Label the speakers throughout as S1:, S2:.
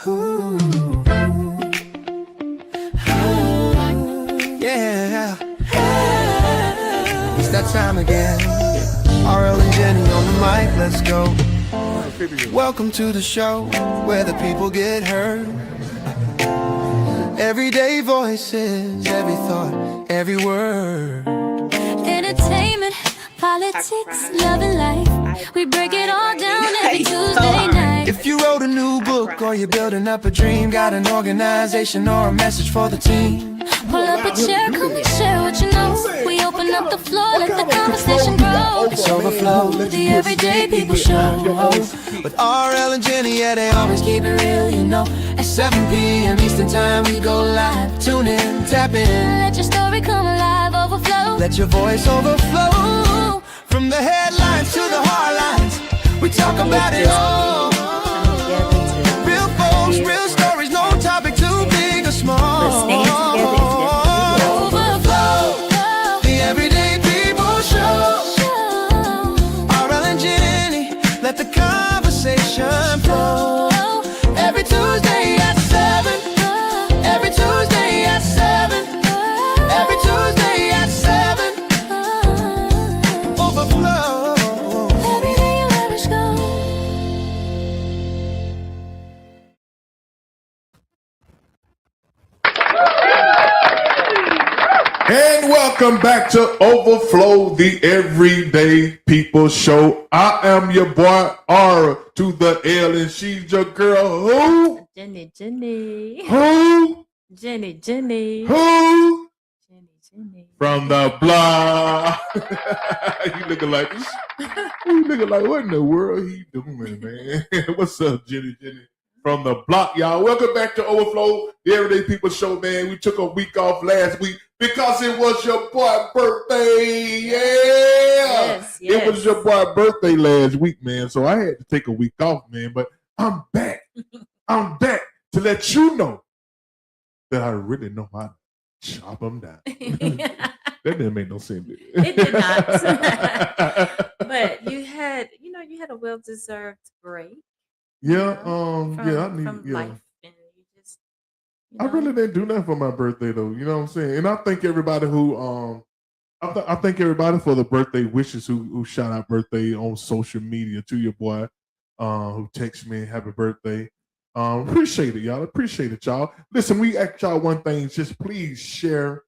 S1: Ooh. Yeah. It's that time again. RL and Jenny on the mic, let's go. Welcome to the show where the people get heard. Everyday voices, every thought, every word.
S2: Entertainment, politics, love and life. We break it all down every Tuesday night.
S1: If you wrote a new book or you're building up a dream, got an organization or a message for the team,
S2: pull up a chair, come and share what you know. We open up the floor, let the conversation grow.
S1: it's Overflow,
S2: The Everyday People Show.
S1: With RL and Jenny, yeah, they always keep it real, you know. At 7 p.m. Eastern time, we go live. Tune in, tap in.
S2: Let your story come alive, overflow.
S1: Let your voice overflow. From the headlines to the hard lines, we talk about it all. Real folks, real stories, no topic too big or small. Overflow, the Everyday People Show. RL and Jenny, let the conversation flow. Every Tuesday at 7. Every Tuesday at 7. Every Tuesday at 7. Overflow.
S2: Every day you let us go.
S3: And welcome back to Overflow, the Everyday People Show. I am your boy R to the L, and she's your girl who?
S4: Jenny.
S3: Who?
S4: Jenny.
S3: Who?
S4: Jenny.
S3: From the block. You looking like what in the world he doing, man? What's up, Jenny? From the block, y'all. Welcome back to Overflow, the Everyday People Show, man. We took a week off last week because it was your boy's birthday. Yeah.
S4: Yes.
S3: It was your boy's birthday last week, man. So I had to take a week off, man. But I'm back. I'm back to let you know that I really know how to chop them down. That didn't make no sense.
S4: It did not. But you had a well-deserved break.
S3: Yeah,
S4: From
S3: yeah.
S4: life, and you just.
S3: I really didn't do nothing for my birthday though. You know what I'm saying? And I thank everybody who I thank everybody for the birthday wishes who shout out birthday on social media to your boy, who texts me happy birthday. Appreciate it, y'all. Appreciate it, y'all. Listen, we ask y'all one thing: just please share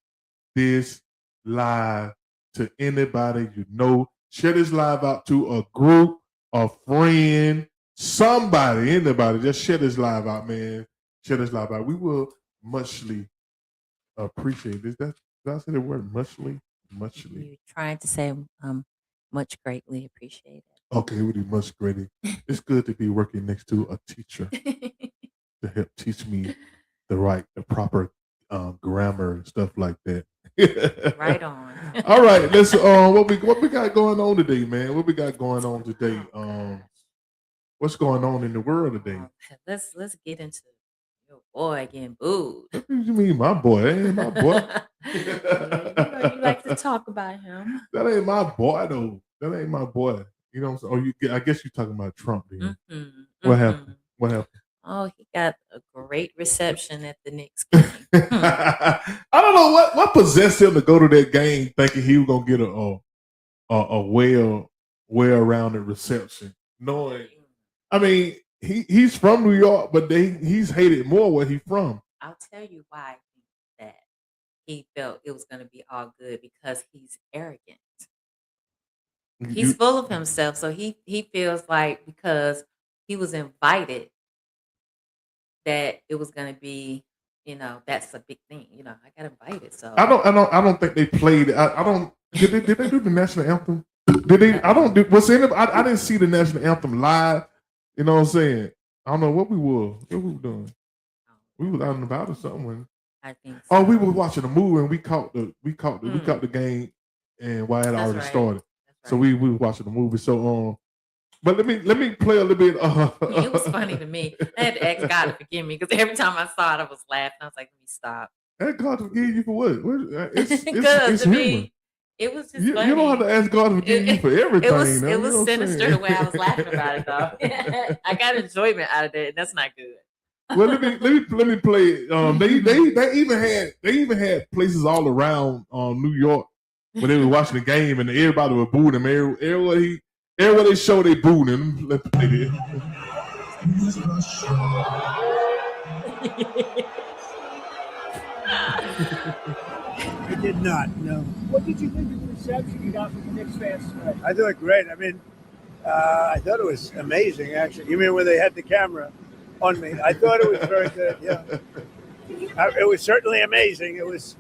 S3: this live to anybody you know. Share this live out to a group, a friend, somebody, anybody. Just share this live out, man. Share this live out. We will muchly appreciate this. Did I say the word muchly? Muchly.
S4: You're trying to say much greatly appreciated.
S3: Okay, we do much greater. It's good to be working next to a teacher to help teach me the proper grammar and stuff like that.
S4: Right on.
S3: All right, let's what we got going on today, man? What we got going on today? What's going on in the world today?
S4: Let's get into your boy getting booed.
S3: What do you mean, my boy? That ain't my boy.
S4: Yeah, you like to talk about him.
S3: That ain't my boy, though. That ain't my boy. You know what I'm saying? I guess you're talking about Trump, then. What happened? What happened?
S4: Oh, he got a great reception at the Knicks game.
S3: I don't know what possessed him to go to that game thinking he was gonna get a well-rounded reception. Knowing, I mean, he's from New York, but he's hated more where he's from.
S4: I'll tell you why I think that he felt it was going to be all good, because he's arrogant. He's full of himself, so he feels like because he was invited that it was going to be, that's a big thing. I got invited, so
S3: I don't think they played. I don't. Did they do the national anthem? Did they? I don't do. Was any? I didn't see the national anthem live. You know what I'm saying? I don't know what we were. What we were doing. We was out and about or something.
S4: I think so.
S3: Oh, we were watching a movie and we caught the game, and why it had already started. So we were watching the movie. So but let me play a little bit.
S4: It was funny to me. I had to ask God to forgive me, because every time I saw it, I was laughing. I was like, let me stop.
S3: Ask God to forgive you for what? It's
S4: Because to
S3: human.
S4: me, it was just funny.
S3: You don't have to ask God to forgive you for everything.
S4: It was sinister the way I was laughing about it, though. I got enjoyment out of that, and that's not good.
S3: Well, let me play. They even had places all around New York when they were watching the game, and everybody was booing him. Everywhere they show, they booing him. Let's play this.
S5: I did not, no.
S6: What did you think of the reception you got from the Knicks fans tonight?
S5: I thought it great. I mean, I thought it was amazing, actually. You mean when they had the camera on me? I thought it was very good, yeah. It was certainly amazing. It was.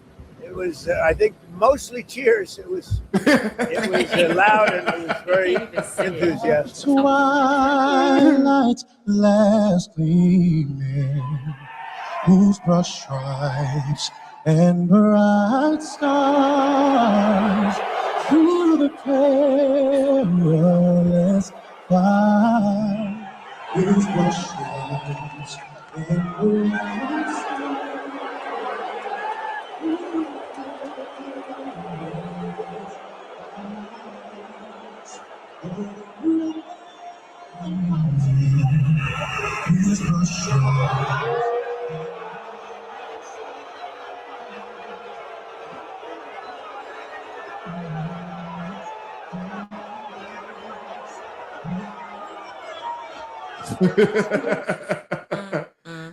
S5: I think, mostly cheers. It was loud and it was very enthusiastic.
S1: Twilight last gleaming, whose broad stripes and bright stars through the perilous fire, whose broad stripes and bright stars.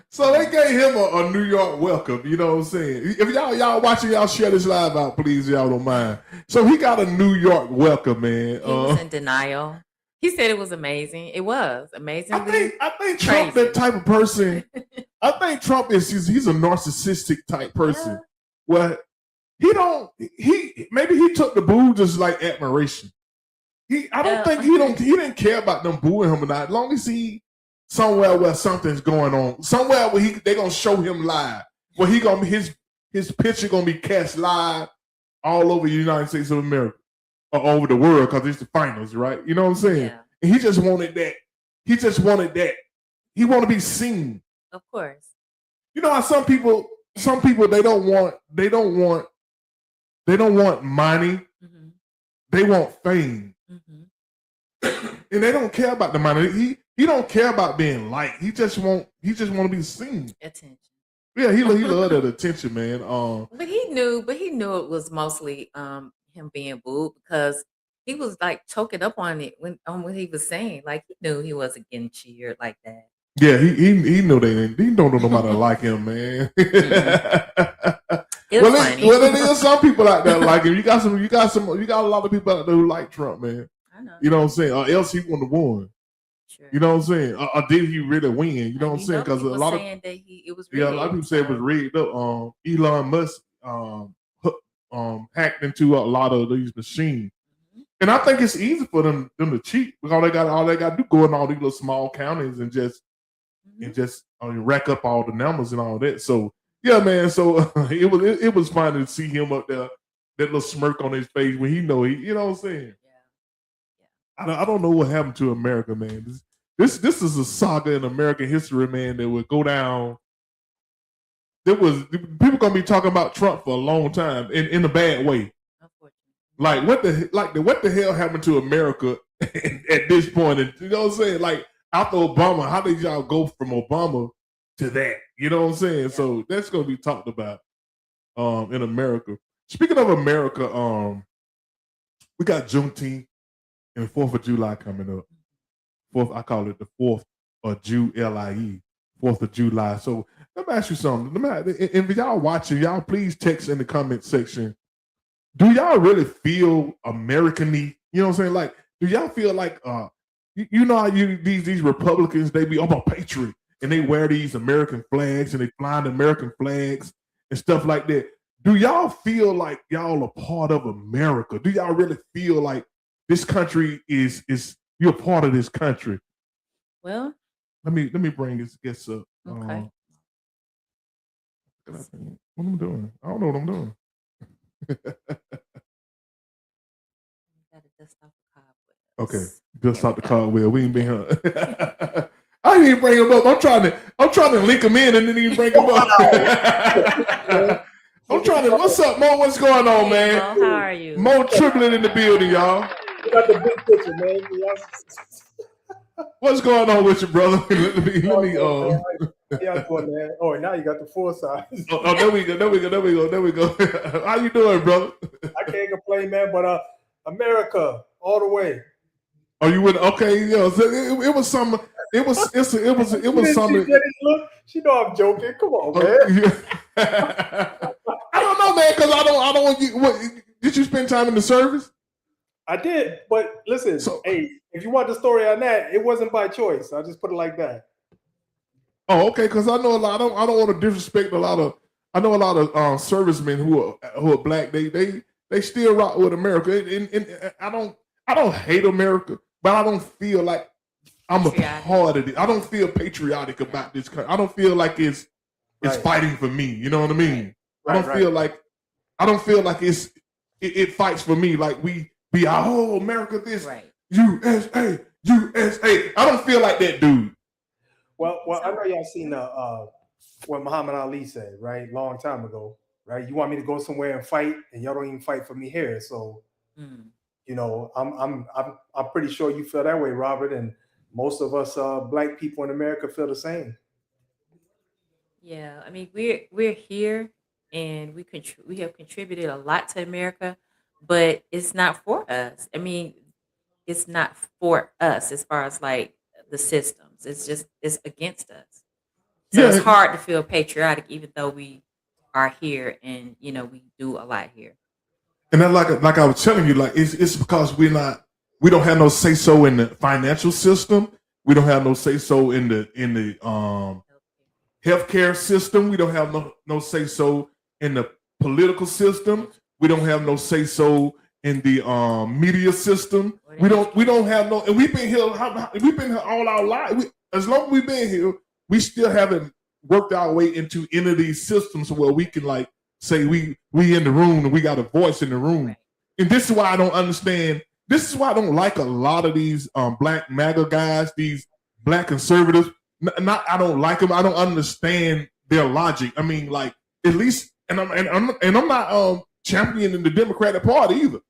S3: So they gave him a New York welcome, you know what I'm saying? If y'all watching, y'all share this live out, please, y'all don't mind. So he got a New York welcome, man.
S4: He was in denial. He said it was amazing. It was amazing.
S3: I think Trump that type of person. I think Trump he's a narcissistic type person. Yeah. Well, maybe he took the boo just like admiration. He didn't care about them booing him or not. As long as he somewhere where something's going on, somewhere where they're gonna show him live, where his picture gonna be cast live all over the United States of America or over the world because it's the finals, right? You know what I'm saying?
S4: Yeah.
S3: And he just wanted that. He want to be seen.
S4: Of course.
S3: You know how some people they don't want money. Mm-hmm. They want fame. Mm-hmm. And they don't care about the money. He don't care about being liked. He just want to be seen.
S4: Attention.
S3: Yeah, he loved that attention, man.
S4: But he knew it was mostly him being booed because he was like choking up on it when he was saying, like he knew he wasn't getting cheered like that.
S3: Yeah, he knew they didn't. He don't know nobody like him, man.
S4: It was funny.
S3: There is some people out there like him. You got a lot of people out there who like Trump, man.
S4: I know.
S3: You know what I'm saying? Or else he wouldn't have won.
S4: Sure.
S3: You know what I'm saying? Or did he really win? You know what I'm saying? Because a lot of people say it was rigged up. Elon Musk hacked into a lot of these machines, and I think it's easy for them to cheat because all they got to do go in all these little small counties and just rack up all the numbers and all that. So yeah, man. So it was fun to see him up there, that little smirk on his face when you know what I'm saying. I don't know what happened to America, man. This is a saga in American history, man, that would go down. People gonna be talking about Trump for a long time in a bad way. Like what the hell happened to America at this point? And, you know what I'm saying? Like after Obama, how did y'all go from Obama to that? You know what I'm saying? Yeah. So that's gonna be talked about in America. Speaking of America, we got Juneteenth and the 4th of July coming up. I call it the 4th of July, 4th of July. So let me ask you something. If y'all watching, y'all please text in the comment section. Do y'all really feel American-y? You know what I'm saying? Like, do y'all feel like you know how these Republicans, they be, I'm a patriot, and they wear these American flags and they fly the American flags and stuff like that. Do y'all feel like y'all are part of America? Do y'all really feel like this country is you're part of this country?
S4: Well,
S3: let me bring this guest up.
S4: Okay.
S3: What am I doing? I don't know what I'm doing. Okay, just off the cardwheel. We ain't been here. I didn't even bring him up. I'm trying to link him in and then even bring him up. I'm trying to. What's up, Mo? What's going on, man?
S4: Mo, how are you?
S3: Mo Triplet in the building, y'all.
S6: You got the big picture, man.
S3: What's going on with you, brother? let me
S7: Yeah, I'm doing that. Oh, and now you got the full size.
S3: There we go. There we go. How you doing, brother?
S7: I can't complain, man. But America, all the way.
S3: Are you with? Okay, yeah. So it was some. It was. It was
S7: She
S3: something.
S7: did look. She know I'm joking. Come on, man.
S3: Yeah. I don't know, man, because I don't want you. What did you spend time in the service?
S7: I did, but listen.
S3: So,
S7: Hey, if you want the story on that, it wasn't by choice. I'll just put it like that.
S3: oh, okay, because I know a lot. I don't want to disrespect a lot of. I know a lot of servicemen who are black. They still rock with America, and I don't hate America, but I don't feel like I'm a part of it. I don't feel patriotic about this country. I don't feel like it's
S7: Right.
S3: fighting for me. You know what I mean? I
S7: Right,
S3: don't feel like it fights for me. Like we be oh America this
S4: Right.
S3: USA. I don't feel like that, dude.
S7: Well, I know y'all seen what Muhammad Ali said, right? Long time ago, right? You want me to go somewhere and fight, and y'all don't even fight for me here. So, you know, I'm pretty sure you feel that way, Robert, and most of us black people in America feel the same.
S4: Yeah, I mean we're here and we have contributed a lot to America, but it's not for us. I mean, it's not for us as far as like the systems. It's against us. So it's
S3: Yeah,
S4: hard to feel patriotic even though we are here and we do a lot here.
S3: and then like I was telling you, like it's because we don't have no say so in the financial system. We don't have no say so in the healthcare system. We don't have no say so in the political system. We don't have no say so in the media system. We don't have no, and we've been here. We've been here all our lives. As long as we've been here, we still haven't worked our way into any of these systems where we can like say we in the room and we got a voice in the room.
S4: Right.
S3: And this is why I don't understand. This is why I don't like a lot of these black MAGA guys, these black conservatives. Not I don't like them. I don't understand their logic. I mean, like at least, and I'm not championing the Democratic Party either.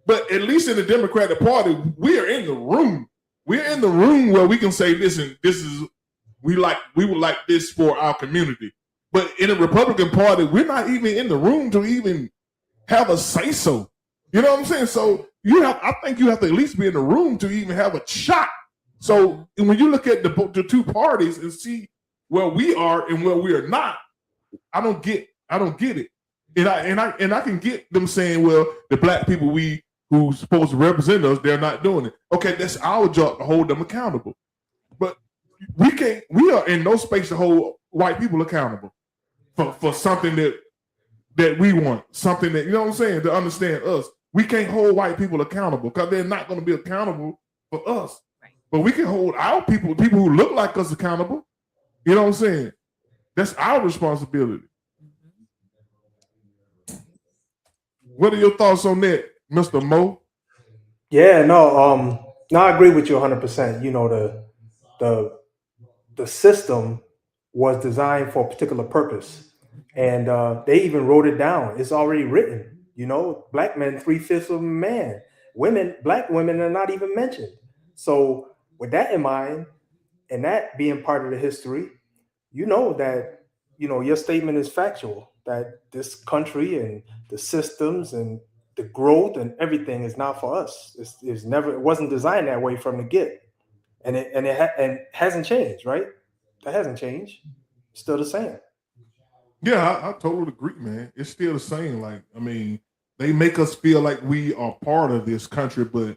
S3: But at least in the Democratic Party, we are in the room. We're in the room where we can say, listen, we would like this for our community. But in the Republican Party, we're not even in the room to even have a say so. You know what I'm saying? So I think you have to at least be in the room to even have a shot. So when you look at the two parties and see where we are and where we are not, I don't get it. And I can get them saying, well, the black people who's supposed to represent us, they're not doing it. Okay, that's our job to hold them accountable. But we are in no space to hold white people accountable for something that we want, something that, you know what I'm saying, to understand us. We can't hold white people accountable because they're not going to be accountable for us.
S4: Right.
S3: But we can hold our people who look like us accountable. You know what I'm saying? That's our responsibility. What are your thoughts on that, Mr. Mo?
S7: Yeah, no, I agree with you 100%. You know, the system was designed for a particular purpose, and they even wrote it down. It's already written. You know, black men 3/5 of a man. Black women are not even mentioned. So with that in mind, and that being part of the history, you know that your statement is factual. That this country and the systems and the growth and everything is not for us. It wasn't designed that way from the get, and it hasn't changed, right? That hasn't changed. It's still the same.
S3: Yeah, I totally agree, man. It's still the same. Like, I mean, they make us feel like we are part of this country, but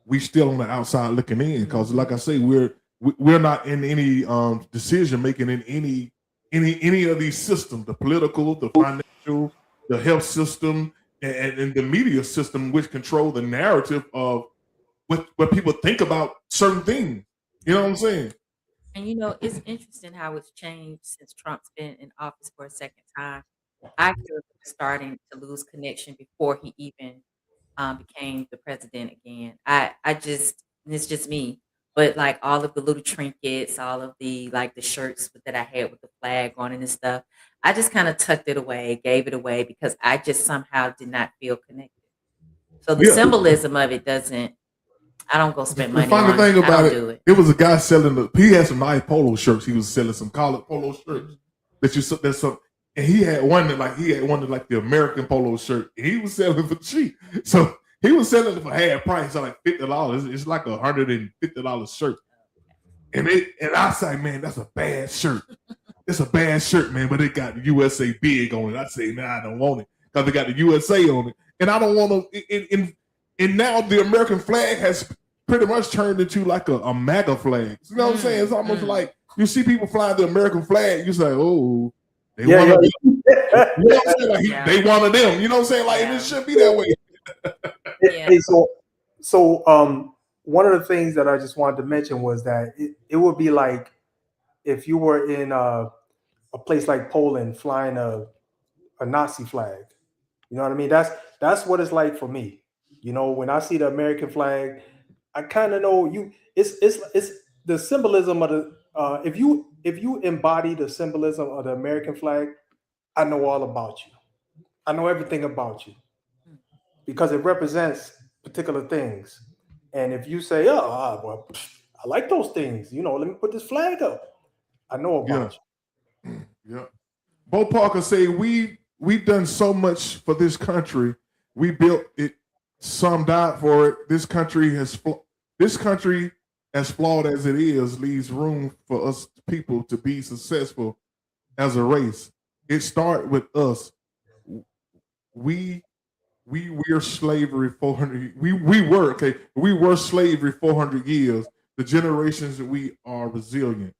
S3: we still on the outside looking in. Because, like I say, we're not in any decision making in any of these systems: the political, the financial, the health system, and the media system, which control the narrative of what people think about certain things. You know what I'm saying?
S4: And it's interesting how it's changed since Trump's been in office for a second time. I feel we're starting to lose connection before he even became the president again. I just, and it's just me, but like all of the little trinkets, all of the like the shirts that I had with the flag on it and stuff, I just kind of tucked it away, gave it away because I just somehow did not feel connected. So the
S3: Yeah.
S4: symbolism of it doesn't I don't go spend
S3: The
S4: money
S3: funny
S4: on
S3: thing
S4: it. I
S3: about
S4: don't
S3: it,
S4: do it.
S3: it was a guy selling he had some nice polo shirts. He was selling some collared polo shirts that's some, and he had one that like the American polo shirt. And he was selling for cheap, so he was selling it for half price, so like $50. It's like $150 shirt, and I say, man, that's a bad shirt. It's a bad shirt, man, but it got USA big on it. I say, nah, I don't want it because it got the USA on it, and I don't want to. And now the American flag has pretty much turned into like a MAGA flag. You know what I'm saying? It's almost like you see people flying the American flag. You say, oh, they want to. You know what I'm saying? Like they one of them. You know what I'm saying? Like it shouldn't be that way.
S7: Hey, so one of the things that I just wanted to mention was that it would be like if you were in a place like Poland flying a Nazi flag. You know what I mean? That's what it's like for me. You know, when I see the American flag, I kind of know it's the symbolism of the if you embody the symbolism of the American flag, I know all about you. I know everything about you because it represents particular things. And if you say, "Oh, well, I like those things," you know, let me put this flag up. I know about you.
S3: Yeah. Bo Parker say we done so much for this country. We built it. Some died for it. This country, as flawed as it is, leaves room for us people to be successful as a race. It started with us. We were slavery 400. We were slavery 400 years. The generations that we are resilient.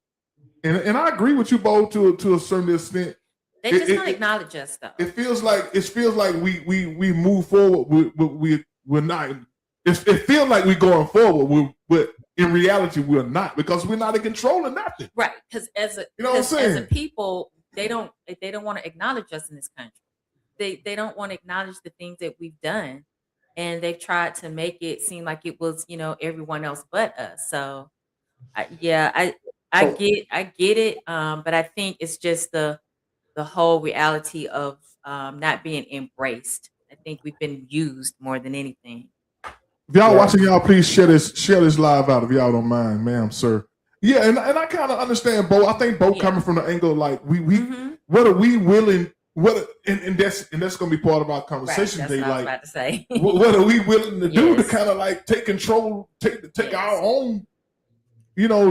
S3: And I agree with you, Bo, to a certain extent.
S4: They just don't acknowledge us, though.
S3: It feels like we move forward. We're not. It feels like we're going forward, but in reality, we're not because we're not in control of nothing.
S4: Right? Because as a people, they don't want to acknowledge us in this country. They don't want to acknowledge the things that we've done, and they've tried to make it seem like it was everyone else but us. So, I get it. But I think it's just the whole reality of not being embraced. I think we've been used more than anything.
S3: If y'all watching, y'all please share this live out if y'all don't mind, ma'am, sir. Yeah, and I kind of understand Bo. I think Bo coming from the angle like we what are we willing? And that's gonna be part of our conversation
S4: Right,
S3: today.
S4: that's what I was
S3: Like,
S4: about to say.
S3: what are we willing to do to
S4: Yes.
S3: kind of like take control, take
S4: Yes.
S3: our own,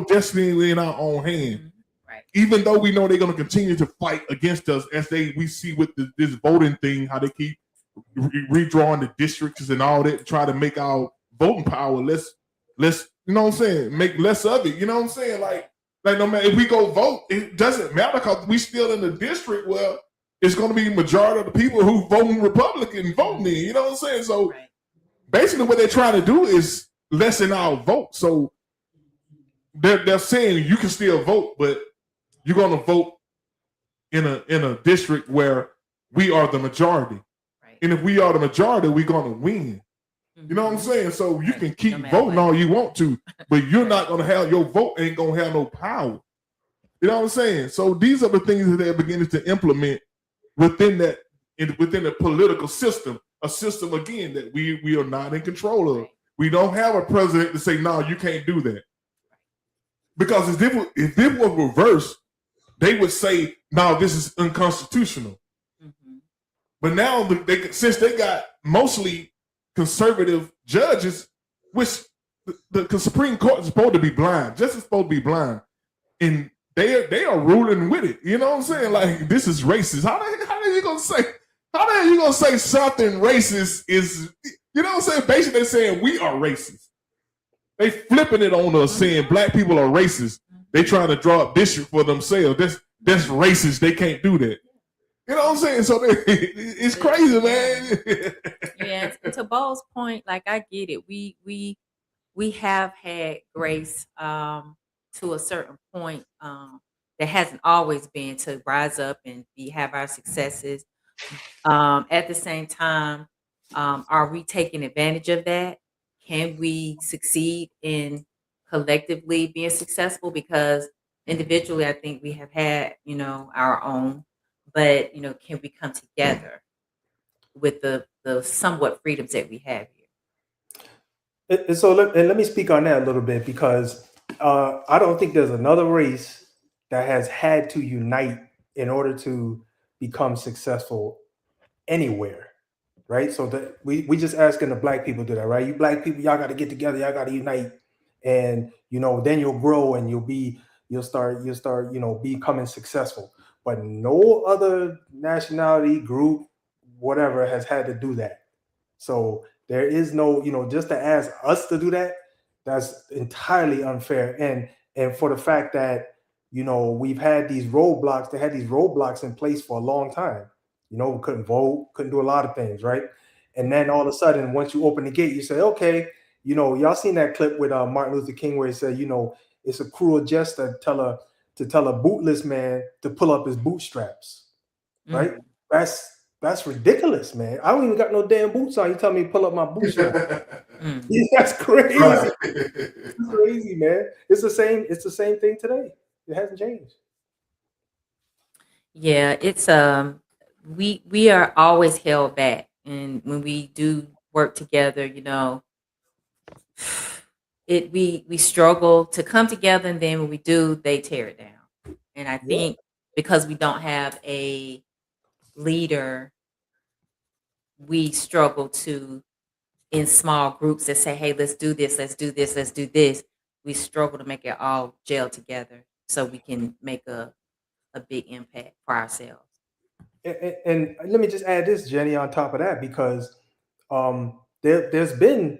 S3: destiny in our own hand.
S4: Right.
S3: Even though we know they're going to continue to fight against us, as we see with this voting thing, how they keep redrawing the districts and all that to try to make our voting power less. You know what I'm saying? Make less of it. You know what I'm saying? Like no matter if we go vote, it doesn't matter because we still in the district where it's going to be majority of the people who voting Republican voting in. You know what I'm saying? So basically, what they're trying to do is lessen our vote. So they're saying you can still vote, but you're going to vote in a district where we are the majority. Right. And if we are the majority, we're going to win. You know what I'm saying? So you can keep voting all you want to, but you're not going to have, your vote ain't going to have no power. You know what I'm saying? So these are the things that they're beginning to implement within the political system, a system, again, that we are not in control of. We don't have a president to say, no, you can't do that. Because if it was reversed, they would say, no, this is unconstitutional. Mm-hmm. But now, since they got mostly conservative judges, which the Supreme Court is supposed to be blind, just supposed to be blind, and they are ruling with it. You know what I'm saying? Like, this is racist. How the hell are you gonna say something racist is? You know what I'm saying? Basically, they're saying we are racist. They flipping it on us, saying black people are racist. They trying to draw up district for themselves. That's racist. They can't do that. You know what I'm saying? So it's crazy, man.
S4: Yeah. To Bo's point, like, I get it. We have had grace to a certain point that hasn't always been to rise up and have our successes. At the same time, are we taking advantage of that? Can we succeed in collectively being successful? Because individually, I think we have had, our own, but, can we come together with the somewhat freedoms that we have here?
S7: So let me speak on that a little bit, because I don't think there's another race that has had to unite in order to become successful anywhere, right? So that we just asking the black people to do that, right? You black people, y'all got to get together, y'all got to unite, and then you'll grow and you'll start becoming successful. But no other nationality, group, whatever has had to do that. So there is no, just to ask us to do that, that's entirely unfair. And for the fact that, we've had these roadblocks, they had these roadblocks in place for a long time. We couldn't vote, couldn't do a lot of things, right? And then all of a sudden, once you open the gate, you say, okay, y'all seen that clip with Martin Luther King where he said, it's a cruel jest to tell a bootless man to pull up his bootstraps, right? That's ridiculous, man. I don't even got no damn boots on. You tell me to pull up my bootstraps. That's crazy.
S3: Right.
S7: It's crazy, man. It's the same thing today. It hasn't changed.
S4: Yeah, it's we are always held back, and when we do work together, we struggle to come together, and then when we do, they tear it down. And I
S7: Yeah.
S4: think because we don't have a leader, we struggle to, in small groups that say, hey, let's do this, let's do this, let's do this. We struggle to make it all gel together so we can make a big impact for ourselves.
S7: And let me just add this, Jenny, on top of that, because there's been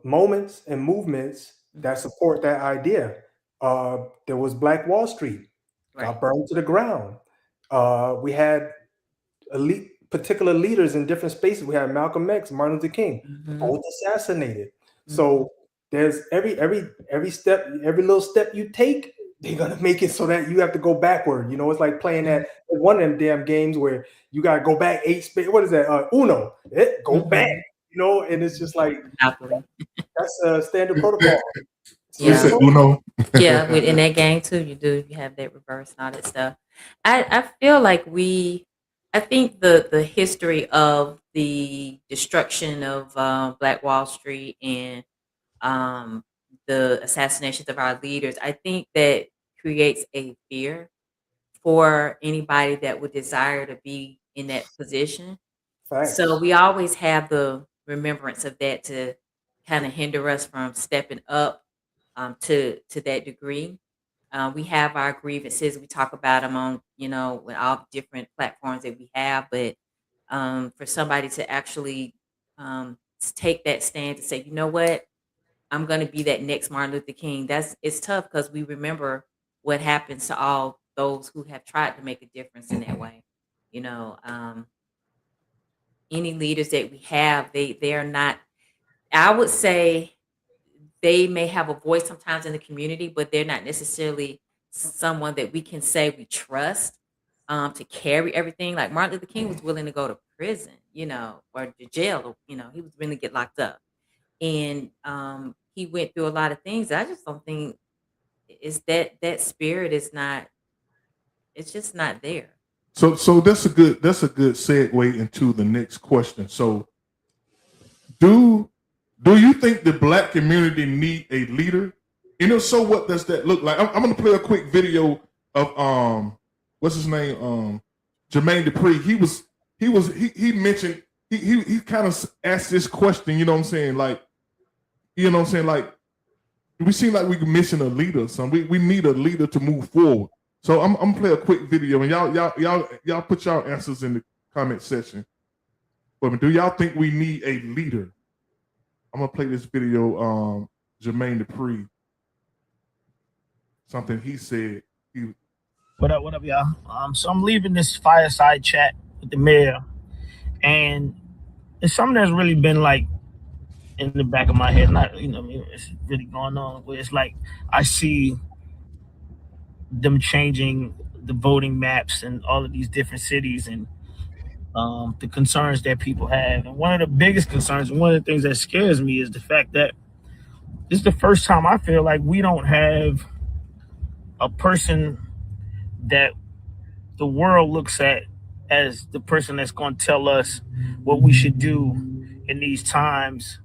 S7: moments and movements that support that idea. There was Black Wall Street, got burned to the ground. We had particular leaders in different spaces. We had Malcolm X, Martin Luther King, both assassinated. So there's every step, every little step you take, they're gonna make it so that you have to go backward. It's like playing that one of them damn games where you gotta go back 8 space. What is that? Uno. Go back. And it's just like that's a standard protocol.
S3: You said Uno.
S4: Yeah, in that game too, you have that reverse and all that stuff. I feel like I think the history of the destruction of Black Wall Street and the assassinations of our leaders, I think that creates a fear for anybody that would desire to be in that position.
S7: Facts.
S4: So we always have the remembrance of that to kind of hinder us from stepping up to that degree. We have our grievances. We talk about them on, with all the different platforms that we have. But for somebody to actually take that stand to say, you know what, I'm going to be that next Martin Luther King. It's tough because we remember what happens to all those who have tried to make a difference in that way. Any leaders that we have, they are not. I would say they may have a voice sometimes in the community, but they're not necessarily someone that we can say we trust to carry everything. Like Martin Luther King was willing to go to prison, or to jail, he was willing to get locked up. And he went through a lot of things. I just don't think is that spirit is not, it's just not there.
S3: So that's a good segue into the next question. So do you think the black community need a leader? And if so, what does that look like? I'm gonna play a quick video of what's his name? Jermaine Dupri. He mentioned he kind of asked this question, you know what I'm saying? Like, like we seem like we're missing a leader. We need a leader to move forward. So I'm gonna play a quick video, and y'all put y'all answers in the comment section. But do y'all think we need a leader? I'm gonna play this video. Jermaine Dupri, something he said.
S6: What up, y'all? So I'm leaving this fireside chat with the mayor, and it's something that's really been like in the back of my head. Not, it's really going on. Where it's like I see them changing the voting maps in all of these different cities, and the concerns that people have. And one of the biggest concerns, and one of the things that scares me, is the fact that this is the first time I feel like we don't have a person that the world looks at as the person that's going to tell us what we should do in these times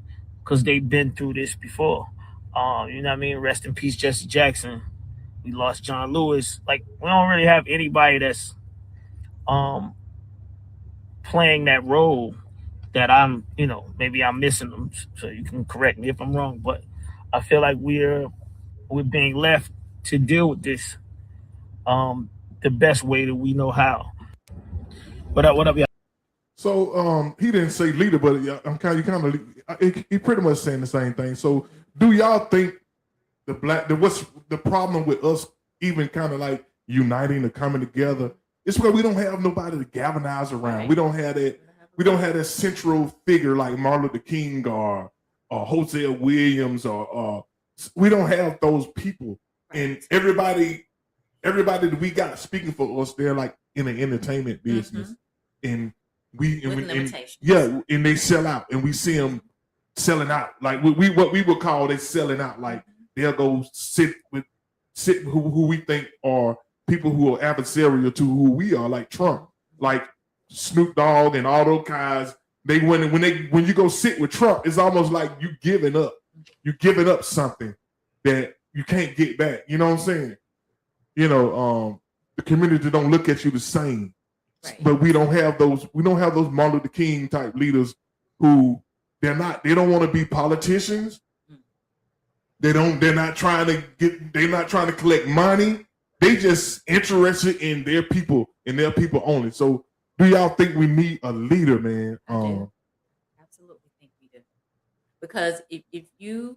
S6: because they've been through this before. You know what I mean? Rest in peace, Jesse Jackson. We lost John Lewis. Like, we don't really have anybody that's um playing that role that I'm, maybe I'm missing them. So you can correct me if I'm wrong, but I feel like we're being left to deal with this the best way that we know how. What up, y'all?
S3: So he didn't say leader, but he pretty much saying the same thing. So do y'all think what's the problem with us even kind of like uniting or coming together? It's because we don't have nobody to galvanize around.
S4: Right.
S3: We don't have that central figure like Martin Luther King or Hosea Williams or we don't have those people. And everybody that we got speaking for us, they're like in the entertainment business, and and they sell out, and we see them selling out. Like what we would call they selling out. Like they'll go sit who we think are people who are adversarial to who we are, like Trump, like Snoop Dogg, and all those guys. They when you go sit with Trump, it's almost like you giving up. You're giving up something that you can't get back. You know what I'm saying? The community don't look at you the same. Right. But we don't have those Martin Luther King type leaders who they don't want to be politicians. They're not trying to collect money. They just interested in their people and their people only. So do y'all think we need a leader, man?
S4: I do. Absolutely think we do. Because if you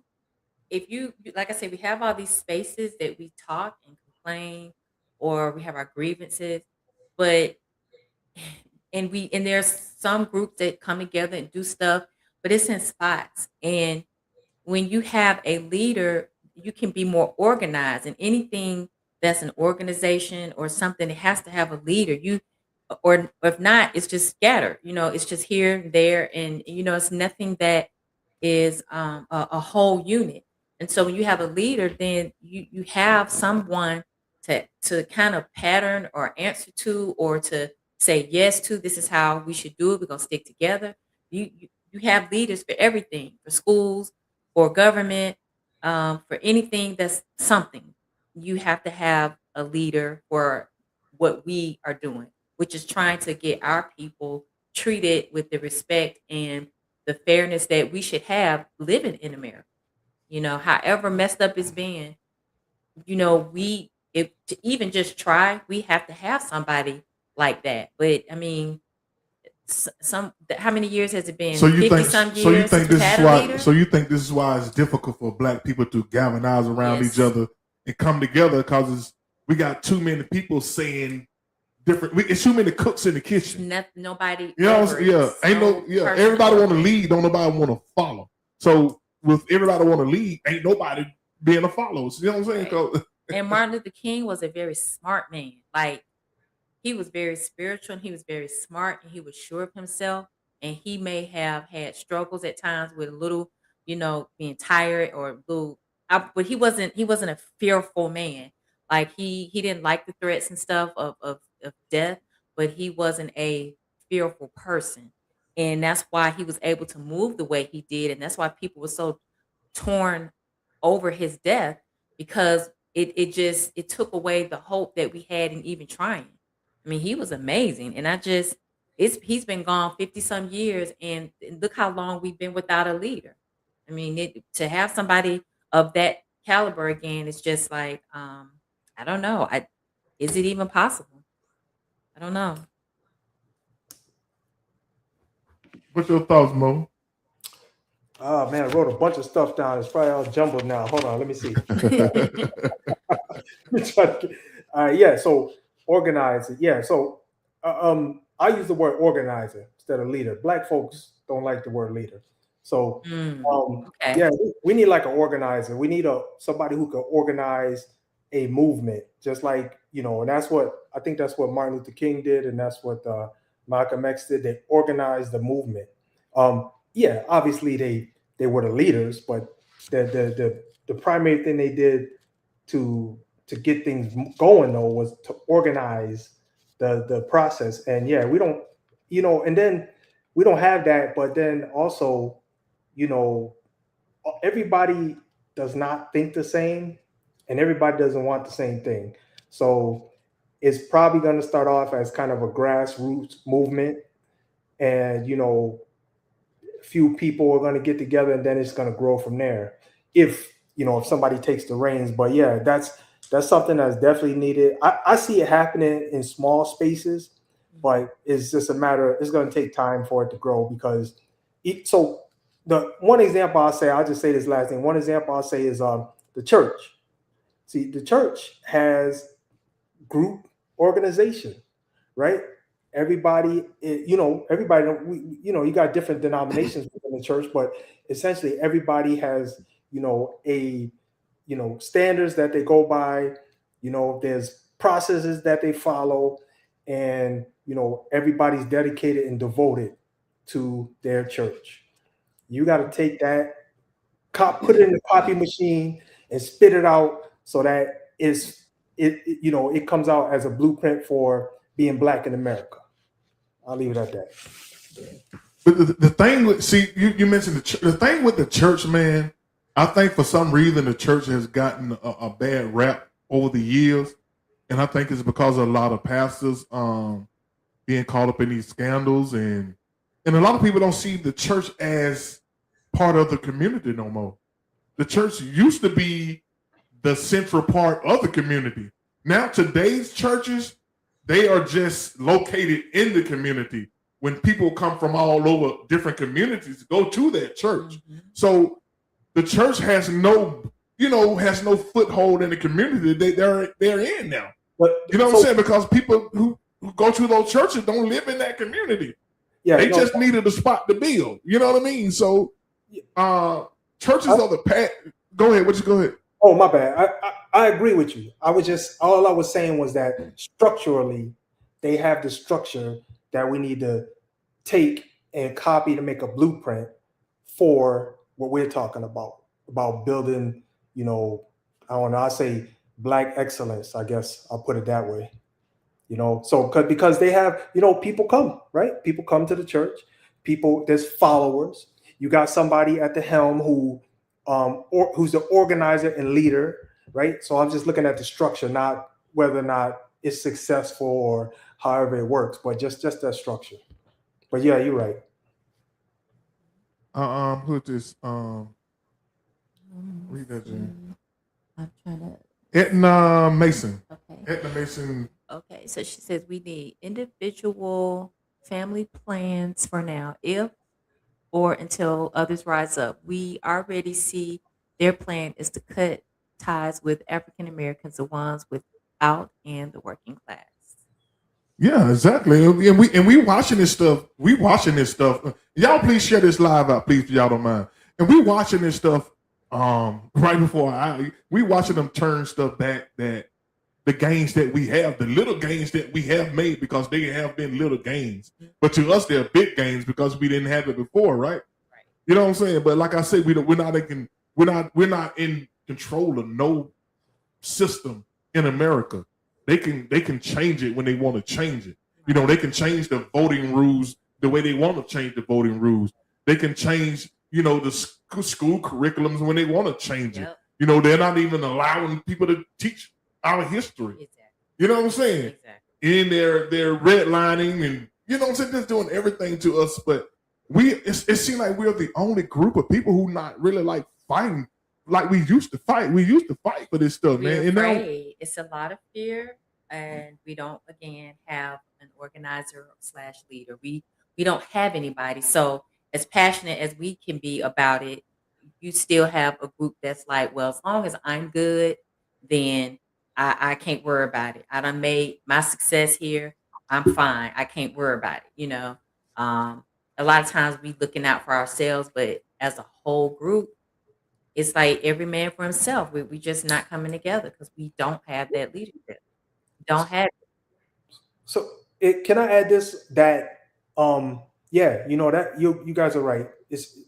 S4: like I said, we have all these spaces that we talk and complain, or we have our grievances, but and there's some groups that come together and do stuff, but it's in spots. And when you have a leader, you can be more organized, and anything that's an organization or something, it has to have a leader. Or if not, it's just scattered. It's just here and there, and it's nothing that is a whole unit. And so when you have a leader, then you have someone to kind of pattern or answer to, or to say yes to. This is how we should do it. We're gonna stick together. You have leaders for everything, for schools, for government, for anything that's something. You have to have a leader for what we are doing, which is trying to get our people treated with the respect and the fairness that we should have living in America. However messed up it's been, if to even just try, we have to have somebody like that. But I mean, how many years has it been?
S3: So you
S4: 50
S3: think
S4: some years
S3: so you think
S4: since we've
S3: this is
S4: had a
S3: why
S4: leader?
S3: so you think this is why it's difficult for Black people to galvanize around
S4: Yes.
S3: each other and come together, because we got too many people saying different. It's too many cooks in the kitchen.
S4: Nobody.
S3: You know, everybody want to lead, don't nobody want to follow. So with everybody want to lead, ain't nobody being a follower. You know what I'm saying?
S4: Right. And Martin Luther King was a very smart man. Like, he was very spiritual, and he was very smart, and he was sure of himself. And he may have had struggles at times with a little, being tired or a little. But he wasn't a fearful man. Like, he didn't like the threats and stuff of death, but he wasn't a fearful person, and that's why he was able to move the way he did, and that's why people were so torn over his death, because it took away the hope that we had in even trying. I mean, he was amazing, and he's been gone 50 some years, and look how long we've been without a leader. I mean, to have somebody of that caliber again, it's just like, I don't know. Is it even possible? I don't know.
S3: What's your thoughts, Mo?
S7: Oh man, I wrote a bunch of stuff down. It's probably all jumbled now. Hold on, let me see. Yeah, so organizer. Yeah, so I use the word organizer instead of leader. Black folks don't like the word leader. So
S4: Okay.
S7: yeah, we need like an organizer. We need somebody who can organize a movement, just like, and that's what I think that's what Martin Luther King did, and that's what Malcolm X did. They organized the movement. Yeah, obviously they were the leaders, but the primary thing they did to get things going though was to organize the process. And yeah, we don't, and then we don't have that, but then also, everybody does not think the same, and everybody doesn't want the same thing. So it's probably going to start off as kind of a grassroots movement, and few people are going to get together, and then it's going to grow from there. If somebody takes the reins. But yeah, that's something that's definitely needed. I see it happening in small spaces, but it's just a matter. It's going to take time for it to grow because. So the one example I'll just say this last thing. One example I'll say is the church. See, the church has group organization, right? Everybody, everybody, you got different denominations within the church, but essentially everybody has, a, standards that they go by, there's processes that they follow, and, everybody's dedicated and devoted to their church. You got to take that, put it in the copy machine and spit it out so that it comes out as a blueprint for being black in America. I'll leave it at that.
S3: But the thing with you mentioned the thing with the church, man. I think for some reason the church has gotten a bad rap over the years, and I think it's because of a lot of pastors being caught up in these scandals, and a lot of people don't see the church as part of the community no more. The church used to be the central part of the community. Now today's churches, they are just located in the community. When people come from all over different communities, go to that church. Mm-hmm. So the church has no foothold in the community they're in now. But what I'm saying? Because people who go to those churches don't live in that community. Yeah, they just needed a spot to build. You know what I mean? So churches are the path. Go ahead. Go ahead.
S7: Oh, my bad. I agree with you. All I was saying was that structurally, they have the structure that we need to take and copy to make a blueprint for what we're talking about building, I say black excellence, I guess I'll put it that way. So because they have, people come, right? People come to the church, there's followers. You got somebody at the helm who's the organizer and leader, right? So I'm just looking at the structure, not whether or not it's successful or however it works, but just that structure. But yeah, you're right.
S3: Who's this? Read that, Jen.
S4: I'm trying to.
S3: Etna Mason.
S4: Okay.
S3: Etna Mason.
S4: Okay, so she says we need individual family plans for now, if or until others rise up. We already see their plan is to cut ties with African Americans, the ones without and the working class.
S3: Yeah, exactly. And we watching this stuff. Y'all please share this live out, please, if y'all don't mind. And we watching this stuff right before we watching them turn stuff back, that the gains that we have, the little gains that we have made, because they have been little gains. But to us, they're big gains because we didn't have it before, right? You know what I'm saying? But like I said, we're not in control of no system in America. They can change it when they want to change it. They can change the voting rules the way they want to change the voting rules. They can change, the school curriculums when they want to change it. They're not even allowing people to teach our history. Exactly. You know what I'm saying? Exactly. And they're redlining and just doing everything to us. But it seems like we're the only group of people who not really like fighting like we used to fight. We used to fight for this stuff, man.
S4: And now it's a lot of fear, and we don't again have an organizer / leader. We don't have anybody. So as passionate as we can be about it, you still have a group that's like, well, as long as I'm good, then I can't worry about it. I done made my success here. I'm fine. I can't worry about it. A lot of times we looking out for ourselves, but as a whole group, it's like every man for himself. We just not coming together because we don't have that leadership. Don't have it.
S7: So can I add this? That yeah, that you guys are right.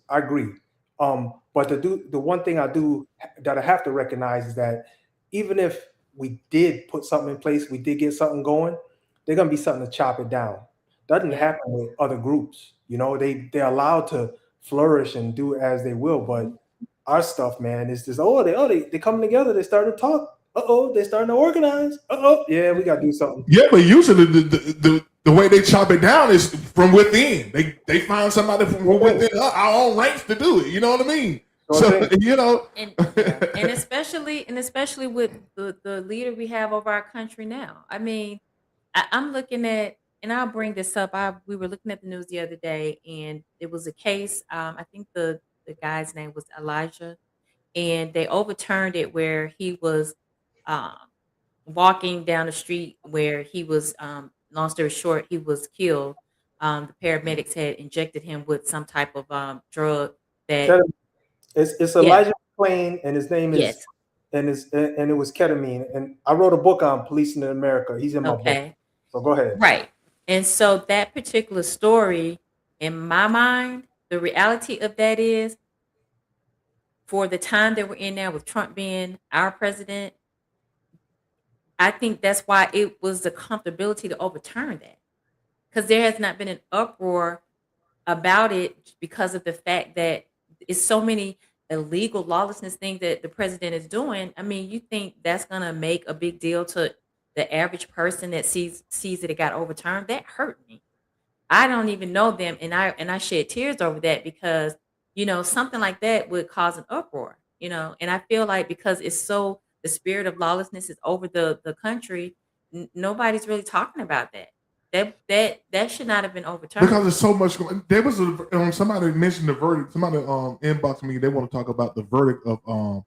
S7: I agree. But the one thing that I have to recognize is that even if we did put something in place, we did get something going, they're gonna be something to chop it down. Doesn't happen with other groups. They're allowed to flourish and do as they will, but our stuff, man, is just they coming together. They starting to talk. They starting to organize. Yeah, we got to do something.
S3: Yeah, but usually the way they chop it down is from within. They find somebody from within our own ranks to do it. You know what I mean? So you know,
S4: and especially with the leader we have over our country now. I mean, I'm looking at, and I'll bring this up. We were looking at the news the other day, and it was a case. I think the guy's name was Elijah, and they overturned it where he was um, walking down the street where he was. Long story short, he was killed. The paramedics had injected him with some type of drug that.
S7: It's
S4: Yeah.
S7: Elijah McClain, and his name is
S4: Yes.
S7: and it was ketamine. And I wrote a book on policing in America. He's in my book.
S4: Okay.
S7: So go ahead.
S4: Right. And so that particular story, in my mind, the reality of that is, for the time that we're in now with Trump being our president, I think that's why it was the comfortability to overturn that. Because there has not been an uproar about it because of the fact that it's so many illegal lawlessness things that the president is doing. I mean, you think that's gonna make a big deal to the average person that sees that it got overturned? That hurt me. I don't even know them, and I shed tears over that because something like that would cause an uproar. And I feel like because it's so the spirit of lawlessness is over the country, nobody's really talking about that. That should not have been overturned
S3: because there's so much. There was somebody mentioned the verdict. Somebody inboxed me. They want to talk about the verdict of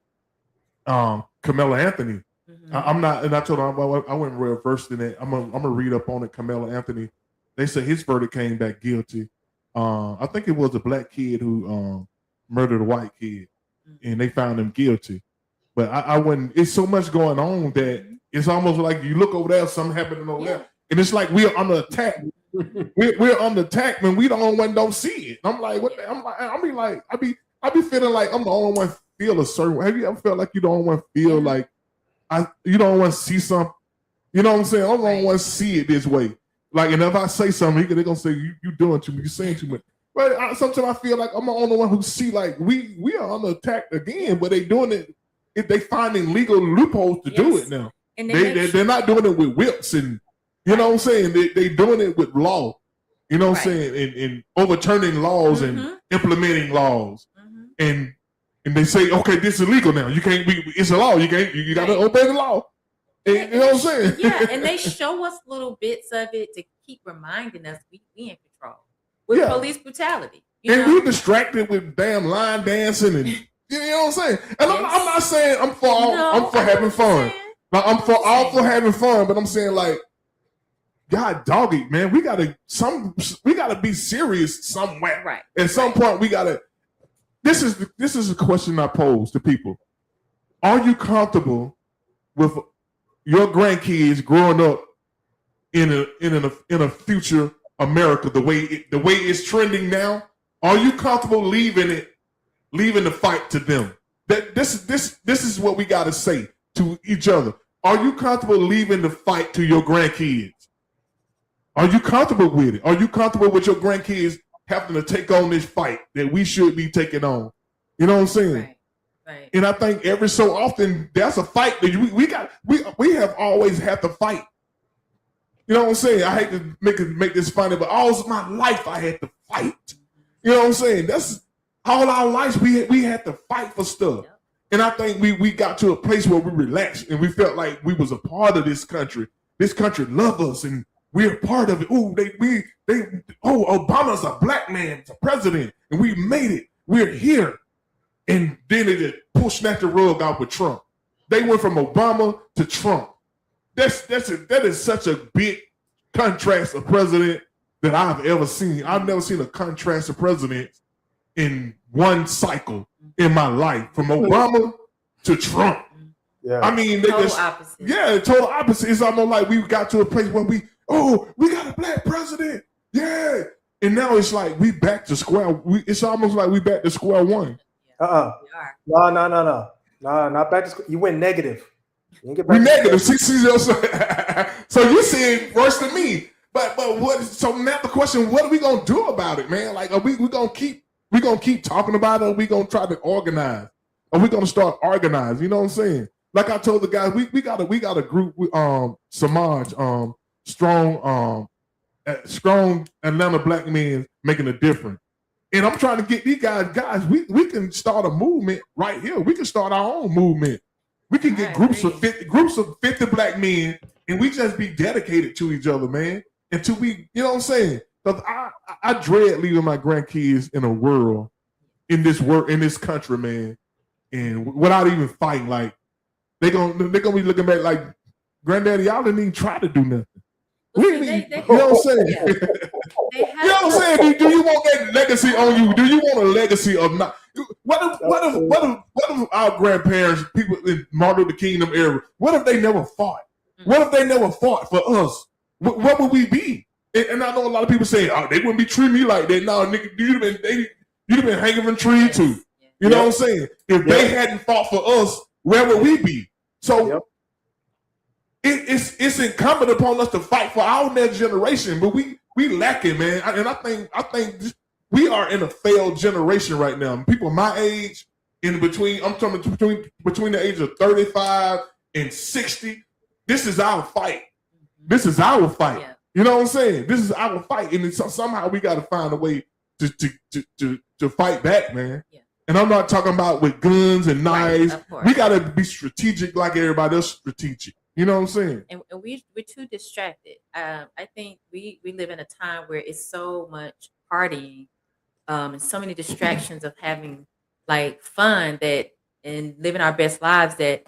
S3: Carmelo Anthony. I'm not, and I told them I went real versed in it. I'm gonna read up on it. Carmelo Anthony. They said his verdict came back guilty. I think it was a black kid who murdered a white kid, and they found him guilty. But I wouldn't. It's so much going on that it's almost like you look over there, something happening over there. And it's like we're under attack. we're under attack, man. We the only one don't see it. I'm like, what? I be feeling like I'm the only one feel a certain. Have you ever felt like you the only one feel like you don't want to see something? You know what I'm saying? I don't want to see it this way. Like, and if I say something, they're gonna say you doing too much, you saying too much. But sometimes I feel like I'm the only one who see like we are under attack again, but they doing it. If they finding legal loopholes to do it now, and they're not doing it with whips and. You know what I'm saying? They doing it with law. You know what I'm saying? And overturning laws and implementing laws. And they say, okay, this is illegal now. You can't it's a law. You gotta obey the law. And, you know what I'm saying?
S4: Yeah, and they show us little bits of it to keep reminding us we in control. With police brutality.
S3: We distracted with damn line dancing and you know what I'm saying? And I'm not saying I'm for having fun. Like, I'm for all for having fun, but I'm saying like God dog it, man. We gotta be serious somewhere.
S4: Right.
S3: At some point, we gotta. This is a question I pose to people. Are you comfortable with your grandkids growing up in a future America the way it's trending now? Are you comfortable leaving the fight to them? This is what we gotta say to each other. Are you comfortable leaving the fight to your grandkids? Are you comfortable with it? Are you comfortable with your grandkids having to take on this fight that we should be taking on? You know what I'm saying?
S4: Right.
S3: And I think every so often that's a fight that we have always had to fight. You know what I'm saying? I hate to make this funny, but all my life I had to fight. You know what I'm saying? That's all our lives we had to fight for stuff. Yep. And I think we got to a place where we relaxed and we felt like we was a part of this country. This country loved us and we're a part of it. Obama's a black man, it's a president, and we made it. We're here. And then they just snatched the rug out with Trump. They went from Obama to Trump. That is such a big contrast of president that I've ever seen. I've never seen a contrast of presidents in one cycle in my life, from Obama to Trump.
S7: Yeah.
S3: I mean,
S4: total opposite.
S3: Yeah, total opposite. It's almost like we got to a place where we got a black president. Yeah. And now it's like we back to square. It's almost like we back to square one.
S7: No, not back to square. You went negative. You get back
S3: we negative. So you see it worse than me. But what? So now the question: what are we gonna do about it, man? Like, are we gonna keep talking about it? Or are we gonna try to organize? Are we gonna start organizing? You know what I'm saying? Like I told the guys, we got a group, Samaj, strong Atlanta black men making a difference. And I'm trying to get these guys, we can start a movement right here. We can start our own movement. We can get groups of 50 black men, and we just be dedicated to each other, man. Until we, you know what I'm saying? Because I dread leaving my grandkids in in this country, man, and without even fighting. Like they're gonna be looking back like, granddaddy, y'all didn't even try to do nothing. You know what I'm saying?
S4: Yeah.
S3: You know what I'm saying? Do you want that legacy on you? Do you want a legacy of not? What if our grandparents, people in Martin Luther King era, what if they never fought? What if they never fought for us? What would we be? And I know a lot of people say, "Oh, they wouldn't be treating me like that." No, nigga, you'd have been hanging from tree too. You know what I'm saying? If they hadn't fought for us, where would we be? So it's incumbent upon us to fight for our next generation, but we lacking, man. And I think we are in a failed generation right now. People my age, in between, I'm talking between the age of 35 and 60. This is our fight. This is our fight. Yeah. You know what I'm saying? This is our fight, and somehow we got to find a way to fight back, man. Yeah. And I'm not talking about with guns and knives. Right, we got to be strategic like everybody else strategic. You know what I'm saying?
S4: And we're too distracted. I think we live in a time where it's so much partying, and so many distractions of having like fun and living our best lives that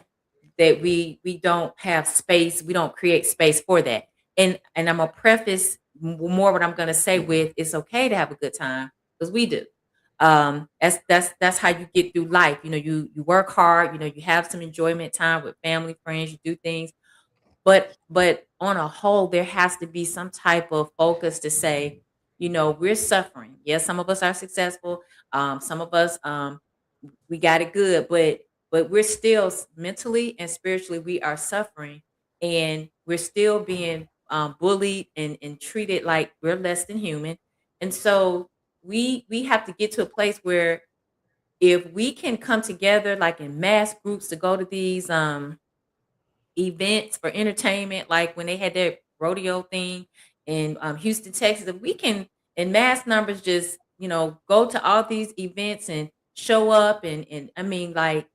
S4: we don't have space. We don't create space for that. And I'm gonna preface more what I'm gonna say with, it's okay to have a good time, because we do. That's how you get through life. You know, you work hard, you know, you have some enjoyment time with family, friends, you do things. But on a whole, there has to be some type of focus to say, you know, we're suffering. Yes, some of us are successful. Some of us, we got it good, but we're still mentally and spiritually, we are suffering, and we're still being bullied and treated like we're less than human. And so we have to get to a place where if we can come together like in mass groups to go to these events for entertainment, like when they had that rodeo thing in Houston, Texas, if we can in mass numbers just, you know, go to all these events and show up, and I mean, like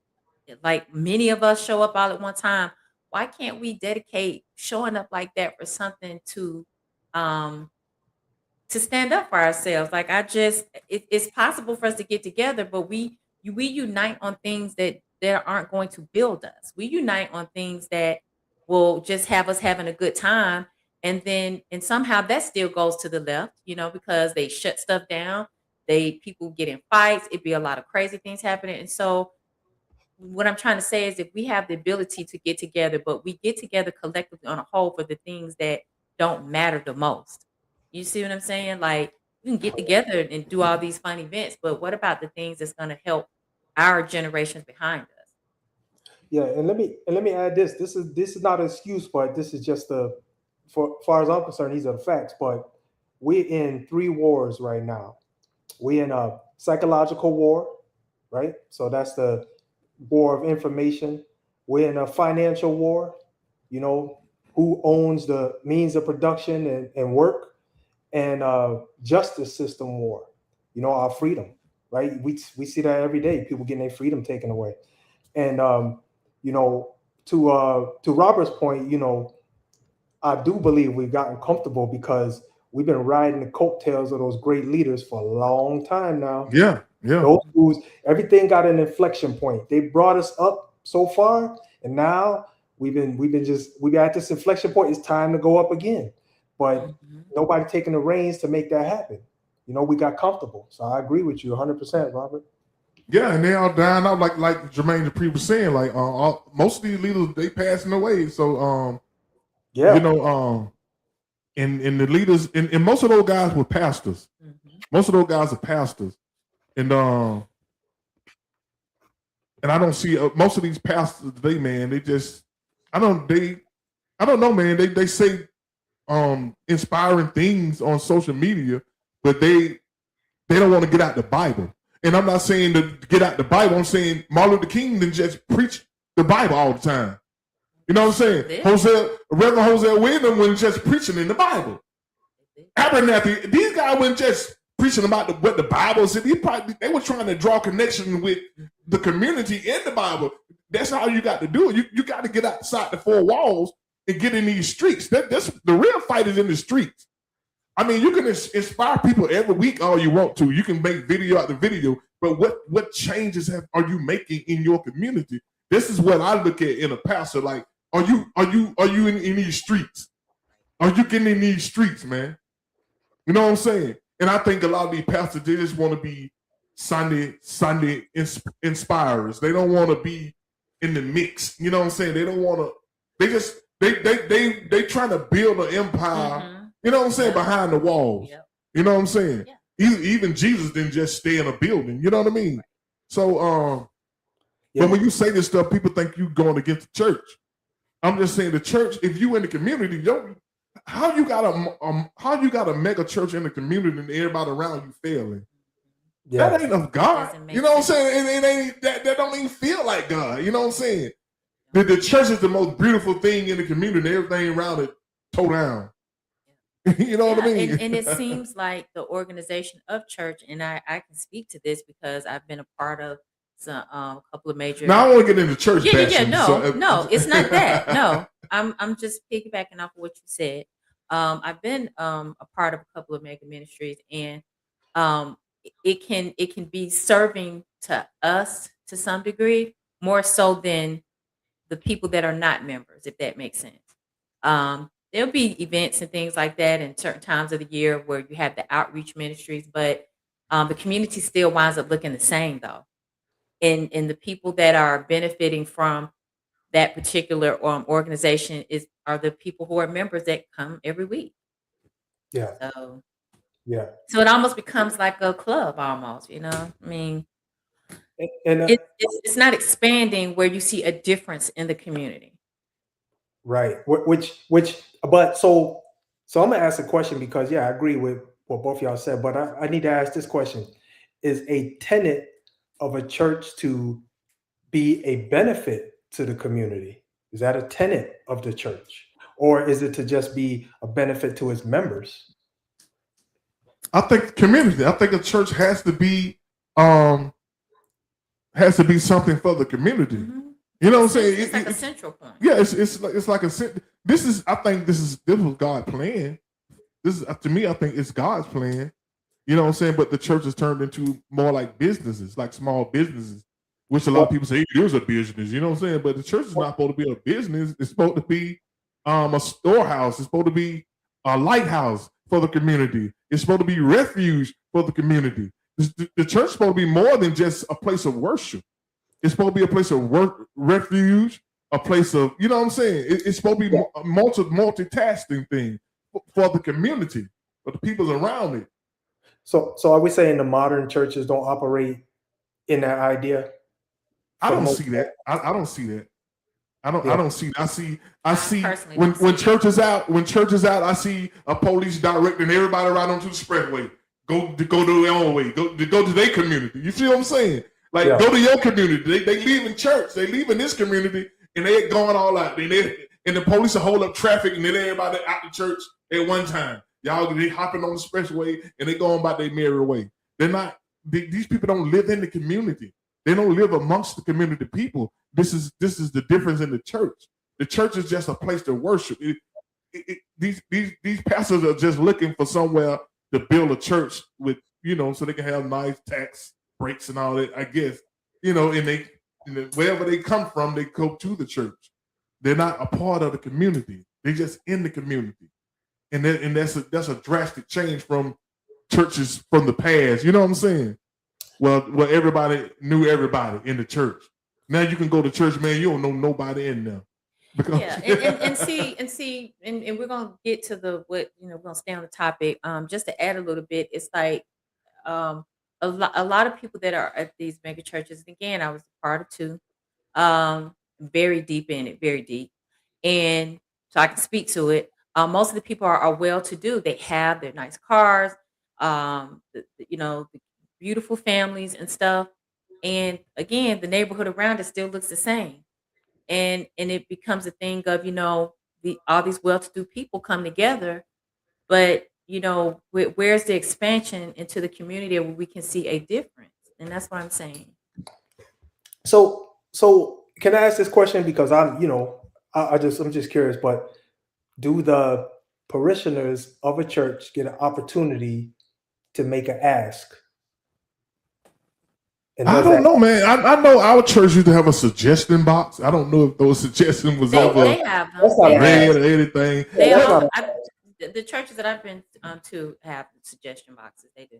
S4: many of us show up all at one time, why can't we dedicate showing up like that for something um to stand up for ourselves? Like it's possible for us to get together, but we unite on things that aren't going to build us. We unite on things that will just have us having a good time, and somehow that still goes to the left, you know, because they shut stuff down. People get in fights. It'd be a lot of crazy things happening. And so what I'm trying to say is, if we have the ability to get together, but we get together collectively on a whole for the things that don't matter the most. You see what I'm saying? Like, we can get together and do all these fun events, but what about the things that's going to help our generations behind us?
S7: Yeah, and let me add this. This is not an excuse, but this is just for far as I'm concerned, these are the facts. But we're in 3 wars right now. We're in a psychological war, right? So that's the war of information. We're in a financial war, you know, who owns the means of production and work, and justice system war, you know, our freedom, right? We see that every day, people getting their freedom taken away. And you know, to Robert's point, you know, I do believe we've gotten comfortable because we've been riding the coattails of those great leaders for a long time now.
S3: Yeah.
S7: Those dudes, everything got an inflection point. They brought us up so far, and now we're at this inflection point. It's time to go up again, but nobody taking the reins to make that happen. You know, we got comfortable. So I agree with you 100%, Robert.
S3: Yeah, and they all dying out like Jermaine Dupree was saying. Like most of these leaders, they passing away. So you know, and the leaders, and most of those guys were pastors. Most of those guys are pastors, and I don't see most of these pastors today, man. They just, I don't know, man. They say inspiring things on social media, but they don't want to get out the Bible. And I'm not saying to get out the Bible. I'm saying Martin Luther King didn't just preach the Bible all the time. You know what I'm saying? Reverend Hosea Williams wasn't just preaching in the Bible. Abernathy, these guys weren't just preaching about what the Bible said. They were trying to draw connection with the community in the Bible. That's how you got to do it. You got to get outside the four walls and get in these streets. That's the real fight is in the streets. I mean, you can inspire people every week all you want to. You can make video after video, but what changes are you making in your community? This is what I look at in a pastor. Like, are you in these streets? Are you getting in these streets, man? You know what I'm saying? And I think a lot of these pastors, they just want to be Sunday inspirers. They don't want to be in the mix. You know what I'm saying? They don't want to. They trying to build an empire. You know what I'm saying? Behind the walls. You know what I'm saying? Even Jesus didn't just stay in a building. You know what I mean? So, but when you say this stuff, people think you going against the church. I'm just saying the church. If you in the community, how you got a mega church in the community and everybody around you failing? That ain't of God. You know what I'm saying? It ain't that don't even feel like God. You know what I'm saying? The church is the most beautiful thing in the community. Everything around it tore down. You know what I mean?
S4: And it seems like the organization of church, and I can speak to this because I've been a part of a couple of major.
S3: Now I want to get into church.
S4: No, it's not that. No, I'm just piggybacking off of what you said. I've been a part of a couple of mega ministries, and it can be serving to us to some degree more so than the people that are not members, if that makes sense. There'll be events and things like that in certain times of the year where you have the outreach ministries, but the community still winds up looking the same though. And the people that are benefiting from that particular organization are the people who are members that come every week.
S7: Yeah.
S4: So it almost becomes like a club almost, you know? I mean,
S7: and
S4: it's not expanding where you see a difference in the community.
S7: Right. But so I'm gonna ask a question because I agree with what both y'all said, but I need to ask this question. Is a tenet of a church to be a benefit to the community? Is that a tenet of the church? Or is it to just be a benefit to its members?
S3: I think community. I think a church has to be something for the community.
S4: Mm-hmm.
S3: You know what I'm saying?
S4: It's like a central point.
S3: Yeah, it's like a. I think this was God's plan. This is to me. I think it's God's plan. You know what I'm saying? But the church has turned into more like businesses, like small businesses, which a lot of people say it is a business. You know what I'm saying? But the church is not supposed to be a business. It's supposed to be a storehouse. It's supposed to be a lighthouse for the community. It's supposed to be refuge for the community. The church is supposed to be more than just a place of worship. It's supposed to be a place of refuge, a place of, you know what I'm saying? It's supposed to be a multitasking thing for the community, for the people around it.
S7: So are we saying the modern churches don't operate in that idea?
S3: I don't see that. I don't see that. I don't see. I see when church is out. When church is out, I see a police directing everybody right onto the expressway. Go to their own way. Go to their community. You see what I'm saying? Like go to your community. They leave in church. They leave in this community, and they going all out. And the police will hold up traffic, and then everybody out the church at one time. They hopping on the expressway, and they going about their merry way. They're not. These people don't live in the community. They don't live amongst the community people. This is the difference in the church. The church is just a place to worship. These pastors are just looking for somewhere to build a church with, so they can have nice tax breaks and all that. I guess, and wherever they come from, they go to the church. They're not a part of the community. They're just in the community, and that's a drastic change from churches from the past. You know what I'm saying? Well, everybody knew everybody in the church. Now you can go to church, man. You don't know nobody in there. Because,
S4: and we're gonna get to we're gonna stay on the topic. Just to add a little bit, it's like a lot of people that are at these mega churches. And again, I was a part of two. Very deep in it, very deep, and so I can speak to it. Most of the people are well-to-do. They have their nice cars. beautiful families and stuff. And again, the neighborhood around it still looks the same. And it becomes a thing of, all these well-to-do people come together, but where's the expansion into the community where we can see a difference? And that's what I'm saying.
S7: So can I ask this question because I'm just curious, but do the parishioners of a church get an opportunity to make an ask? And
S3: I
S7: does
S3: don't
S7: that
S3: know, man. I know our church used to have a suggestion box. I don't know if those suggestions was
S4: They
S3: ever
S4: have them.
S7: that's not
S4: They
S7: an
S3: read
S7: ask?
S3: or anything.
S4: they
S7: Yeah, that's
S4: all
S7: not
S4: the churches that I've been to have suggestion boxes. They do.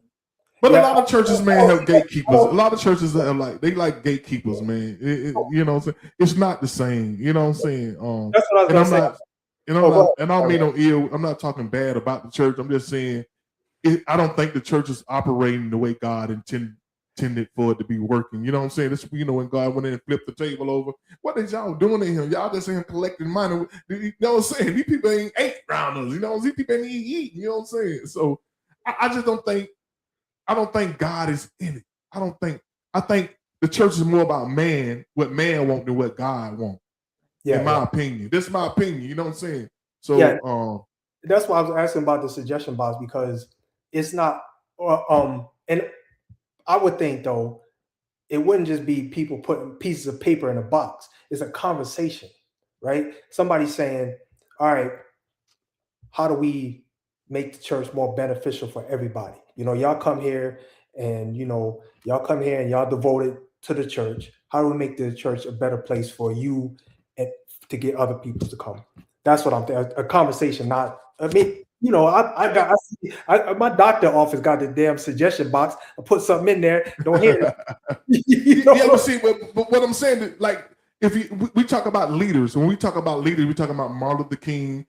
S3: But a
S7: yeah.
S3: lot of churches, man, have
S7: I
S3: gatekeepers. A
S7: don't-
S3: lot of churches have they like gatekeepers, man. You know what I'm saying? It's not the same. You know what I'm saying?
S7: That's what I was
S3: And
S7: gonna
S3: I'm
S7: say.
S3: not,
S7: Oh, go ahead.
S3: and I don't mean no ill. I'm not talking bad about the church. I'm just saying I don't think the church is operating the way God intended for it to be working. You know what I'm saying? This, when God went in and flipped the table over, what is y'all doing in here? Y'all just in here collecting money. You know what I'm saying? These people ain't ate around us. You know, these people ain't eat. You know what I'm saying? So I just don't think. I don't think God is in it. I think the church is more about what man wants than what God wants.
S7: Yeah,
S3: in my opinion. This is my opinion, you know what I'm saying? So
S7: Yeah. That's why I was asking about the suggestion box because it's not. And I would think though, it wouldn't just be people putting pieces of paper in a box. It's a conversation, right? Somebody saying, "All right, how do we make the church more beneficial for everybody? Y'all come here and y'all devoted to the church. How do we make the church a better place for you and to get other people to come?" That's what I'm thinking. A conversation, not. I mean, my doctor office got the damn suggestion box. I put something in there. Don't hear it.
S3: Yeah, but see, but what I'm saying is, like, we talk about leaders. When we talk about leaders, we talk about Martin Luther King,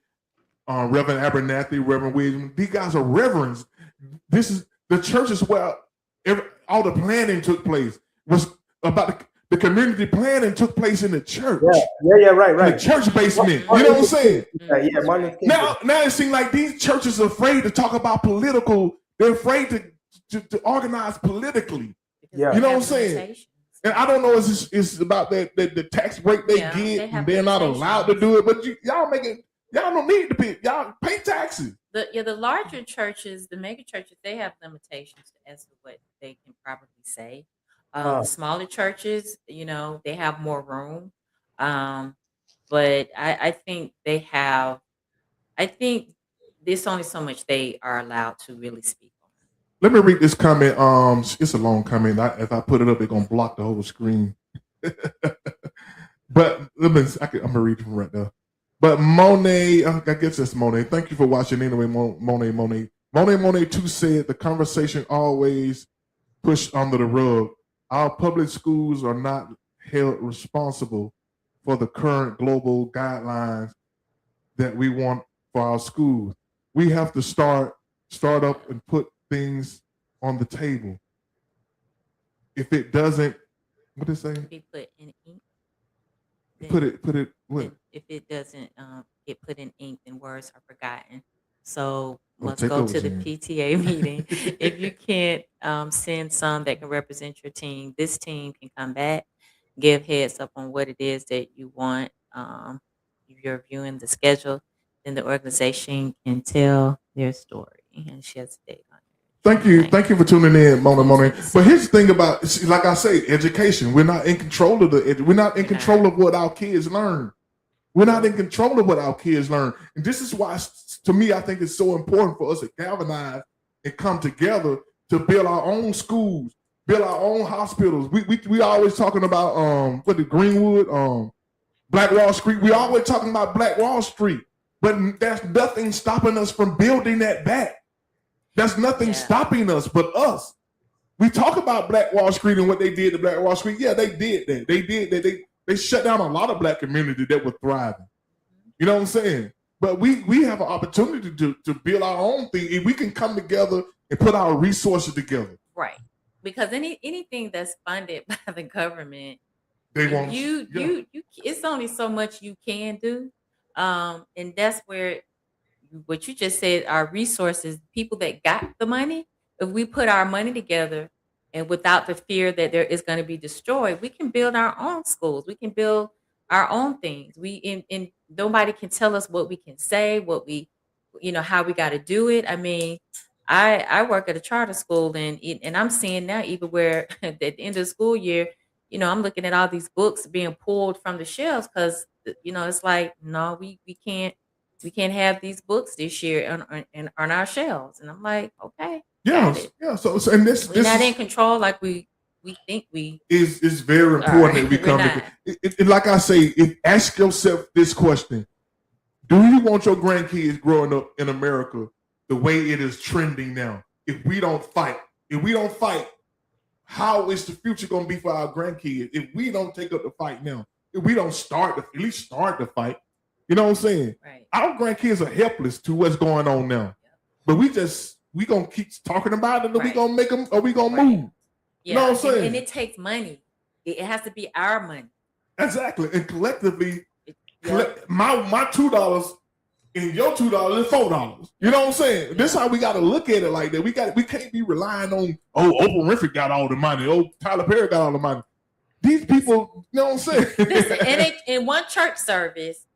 S3: Reverend Abernathy, Reverend Williams. These guys are reverends. This is the church is where all the planning took place. Was about the community planning took place in the church.
S7: Yeah, right.
S3: In the church basement. You know what I'm saying?
S7: Yeah, Martin Luther King.
S3: Now it seems like these churches are afraid to talk about political. They're afraid to organize politically.
S7: Yeah.
S3: You know what I'm saying? And I don't know if it's about that the tax break they get and they're not allowed to do it. But y'all don't need to pay. Y'all pay taxes.
S4: The larger churches, the mega churches, they have limitations as to what they can probably say. The smaller churches, they have more room. But I think they have. I think there's only so much they are allowed to really speak on.
S3: Let me read this comment. It's a long comment. If I put it up, it's gonna block the whole screen. But I'm gonna read it from right there. But Monet, I guess it's Monet. Thank you for watching anyway, Monet 2 said the conversation always pushed under the rug. Our public schools are not held responsible for the current global guidelines that we want for our schools. We have to start up and put things on the table. If it doesn't, what did it say?
S4: Be put in ink.
S3: Put it what?
S4: If it doesn't get put in ink, then words are forgotten. So let's
S3: take
S4: go
S3: those
S4: to the
S3: in.
S4: PTA meeting. If you can't send some that can represent your team, this team can come back, give heads up on what it is that you want. If you're viewing the schedule, then the organization can tell their story. And she has a date on it.
S3: Thank you for tuning in, Mona.
S4: Thanks.
S3: But here's the thing about, like I say, education. We're not in control of we're not in control of what our kids learn. We're not in control of what our kids learn, and this is why, to me, I think it's so important for us to galvanize and come together to build our own schools, build our own hospitals. We always talking about Greenwood, Black Wall Street. We always talking about Black Wall Street, but there's nothing stopping us from building that back. There's nothing stopping us but us. We talk about Black Wall Street and what they did to Black Wall Street. Yeah, they did that. They did that. They shut down a lot of Black community that were thriving. You know what I'm saying? But we have an opportunity to build our own thing. If we can come together and put our resources together.
S4: Right. Because anything that's funded by the government,
S3: they want
S4: you it's only so much you can do. And that's where what you just said, our resources, people that got the money, if we put our money together and without the fear that there is going to be destroyed, we can build our own schools. We can build our own things. And nobody can tell us what we can say, what we, how we got to do it. I mean, I work at a charter school, and I'm seeing now even where at the end of the school year, I'm looking at all these books being pulled from the shelves because it's like, no, we can't have these books this year on our shelves. And I'm like, okay, got
S3: Yes,
S4: it.
S3: yeah. So and
S4: We're not in control like we think we
S3: is very
S4: are.
S3: important that we
S4: We're
S3: come
S4: not.
S3: to. Like I say, ask yourself this question: do you want your grandkids growing up in America the way it is trending now? If we don't fight, how is the future going to be for our grandkids? If we don't take up the fight now, if we don't at least start the fight, you know what I'm saying?
S4: Right.
S3: Our grandkids are helpless to what's going on now, but we gonna keep talking about it, and we
S4: Right.
S3: gonna make them, or we gonna
S4: Right.
S3: move. You know what I'm saying?
S4: And it takes money. It has to be our money.
S3: Exactly, and collectively,
S4: Yeah.
S3: my $2 and your $2 is $4. You know what I'm saying? This is how we got to look at it like that. We can't be relying on Oprah Winfrey got all the money, Tyler Perry got all the money. These people, you know what I'm saying?
S4: Listen, in one church service,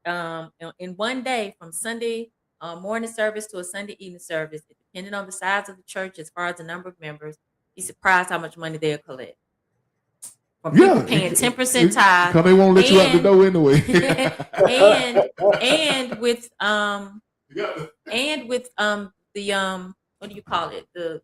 S4: in one day from Sunday morning service to a Sunday evening service, depending on the size of the church as far as the number of members, be surprised how much money they'll collect. From people paying 10% tithe,
S3: because they won't let you out the door anyway.
S4: and with the what do you call it, the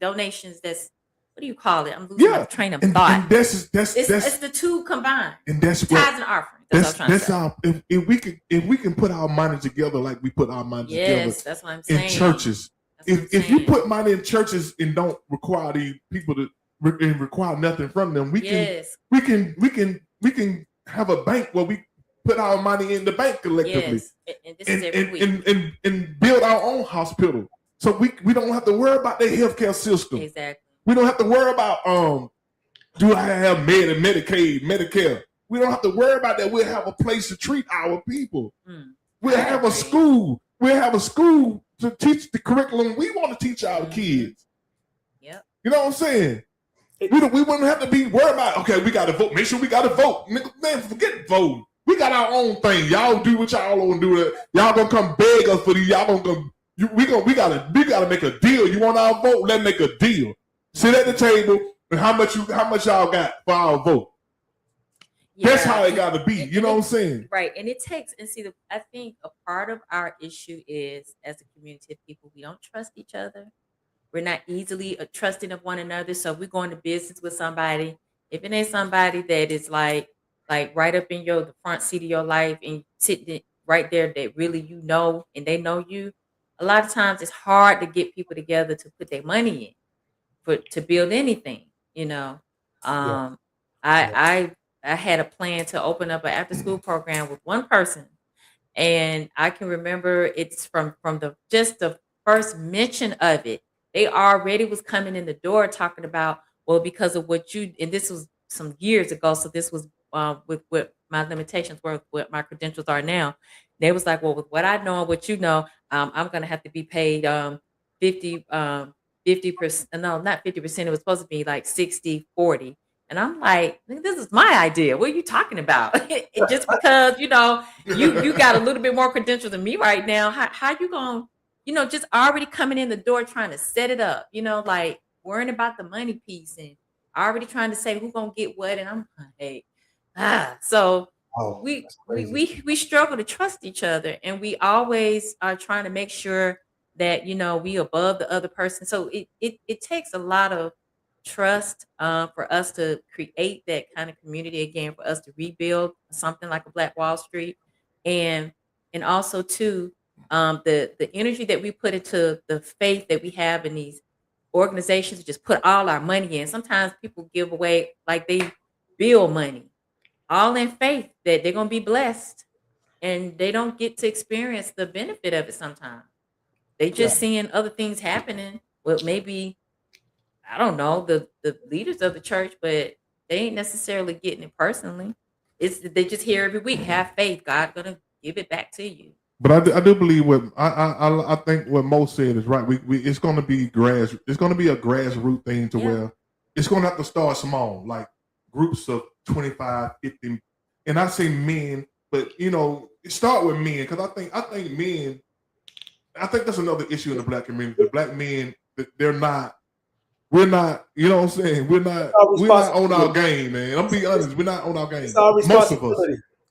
S4: donations, that's, what do you call it, I'm losing my train of thought.
S3: And that's
S4: it's the two combined,
S3: and that's
S4: tithes and offering.
S3: that's our, if we can put our money together like we put our money together.
S4: That's what I'm saying.
S3: In churches, if you put money in churches and don't require these people to and require nothing from them, we can have a bank where we put our money in the bank collectively.
S4: And this is every week.
S3: And build our own hospital, so we don't have to worry about the healthcare system.
S4: Exactly.
S3: We don't have to worry about do I have Medicaid, Medicare. We don't have to worry about that. We'll have a place to treat our people. We'll have a school. We'll have a school to teach the curriculum we want to teach our kids.
S4: Yep.
S3: You know what I'm saying? We wouldn't have to be worried about, okay, we got to vote. Make sure we got to vote. Man, forget voting. We got our own thing. Y'all do what y'all want to do. Y'all gonna come beg us for these. Y'all gonna come. We gotta make a deal. You want our vote? Let's make a deal. Sit at the table and how much y'all got for our vote. Yeah. That's how it got to be. You know what I'm saying?
S4: Right. And it takes, and see, I think a part of our issue is, as a community of people, we don't trust each other. We're not easily trusting of one another. So if we go into business with somebody, if it ain't somebody that is like right up in the front seat of your life and sitting right there that really and they know you, a lot of times it's hard to get people together to put their money in to build anything. I had a plan to open up an after school program with one person, and I can remember it's from the first mention of it. They already was coming in the door talking about, well, because of what and this was some years ago, so this was with what my limitations were, what my credentials are now. They was like, well, with what I know and what you know, I'm gonna have to be paid 50%. No, not 50%. It was supposed to be like 60-40. And I'm like, this is my idea. What are you talking about? Just because, you got a little bit more credentials than me right now. How you going to, just already coming in the door trying to set it up, like worrying about the money piece and already trying to say who's going to get what. And I'm like, so we struggle to trust each other. And we always are trying to make sure that, we above the other person. So it takes a lot of trust for us to create that kind of community again, for us to rebuild something like a Black Wall Street, and also too the energy that we put into the faith that we have in these organizations, just put all our money in. Sometimes people give away like they bill money, all in faith that they're gonna be blessed, and they don't get to experience the benefit of it. Sometimes they just seeing other things happening. Well, maybe, I don't know, the leaders of the church, but they ain't necessarily getting it personally. They just hear every week, have faith, God's gonna give it back to you.
S3: But I do believe what I think what Mo said is right. We it's going to be it's going to be a grassroots thing to where it's going to have to start small, like groups of 25, 50, and I say men, but start with men because I think men. I think that's another issue in the black community. The black men, they're not. We're not. You know what I'm saying? We're not on our game, man. I'm being honest. We're not on our game.
S7: It's our
S3: Most of us.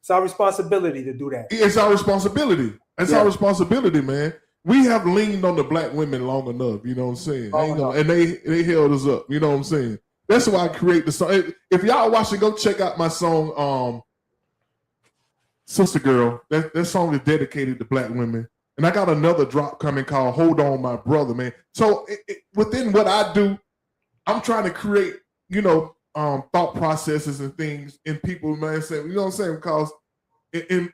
S7: It's our responsibility to do that.
S3: It's our responsibility. It's our responsibility, man. We have leaned on the black women long enough. You know what I'm saying? And they held us up. You know what I'm saying? That's why I create the song. If y'all watching, go check out my song, Sister Girl. That song is dedicated to black women. And I got another drop coming called Hold On My Brother, man. So within what I do, I'm trying to create, thought processes and things in people, man. You know what I'm saying? Because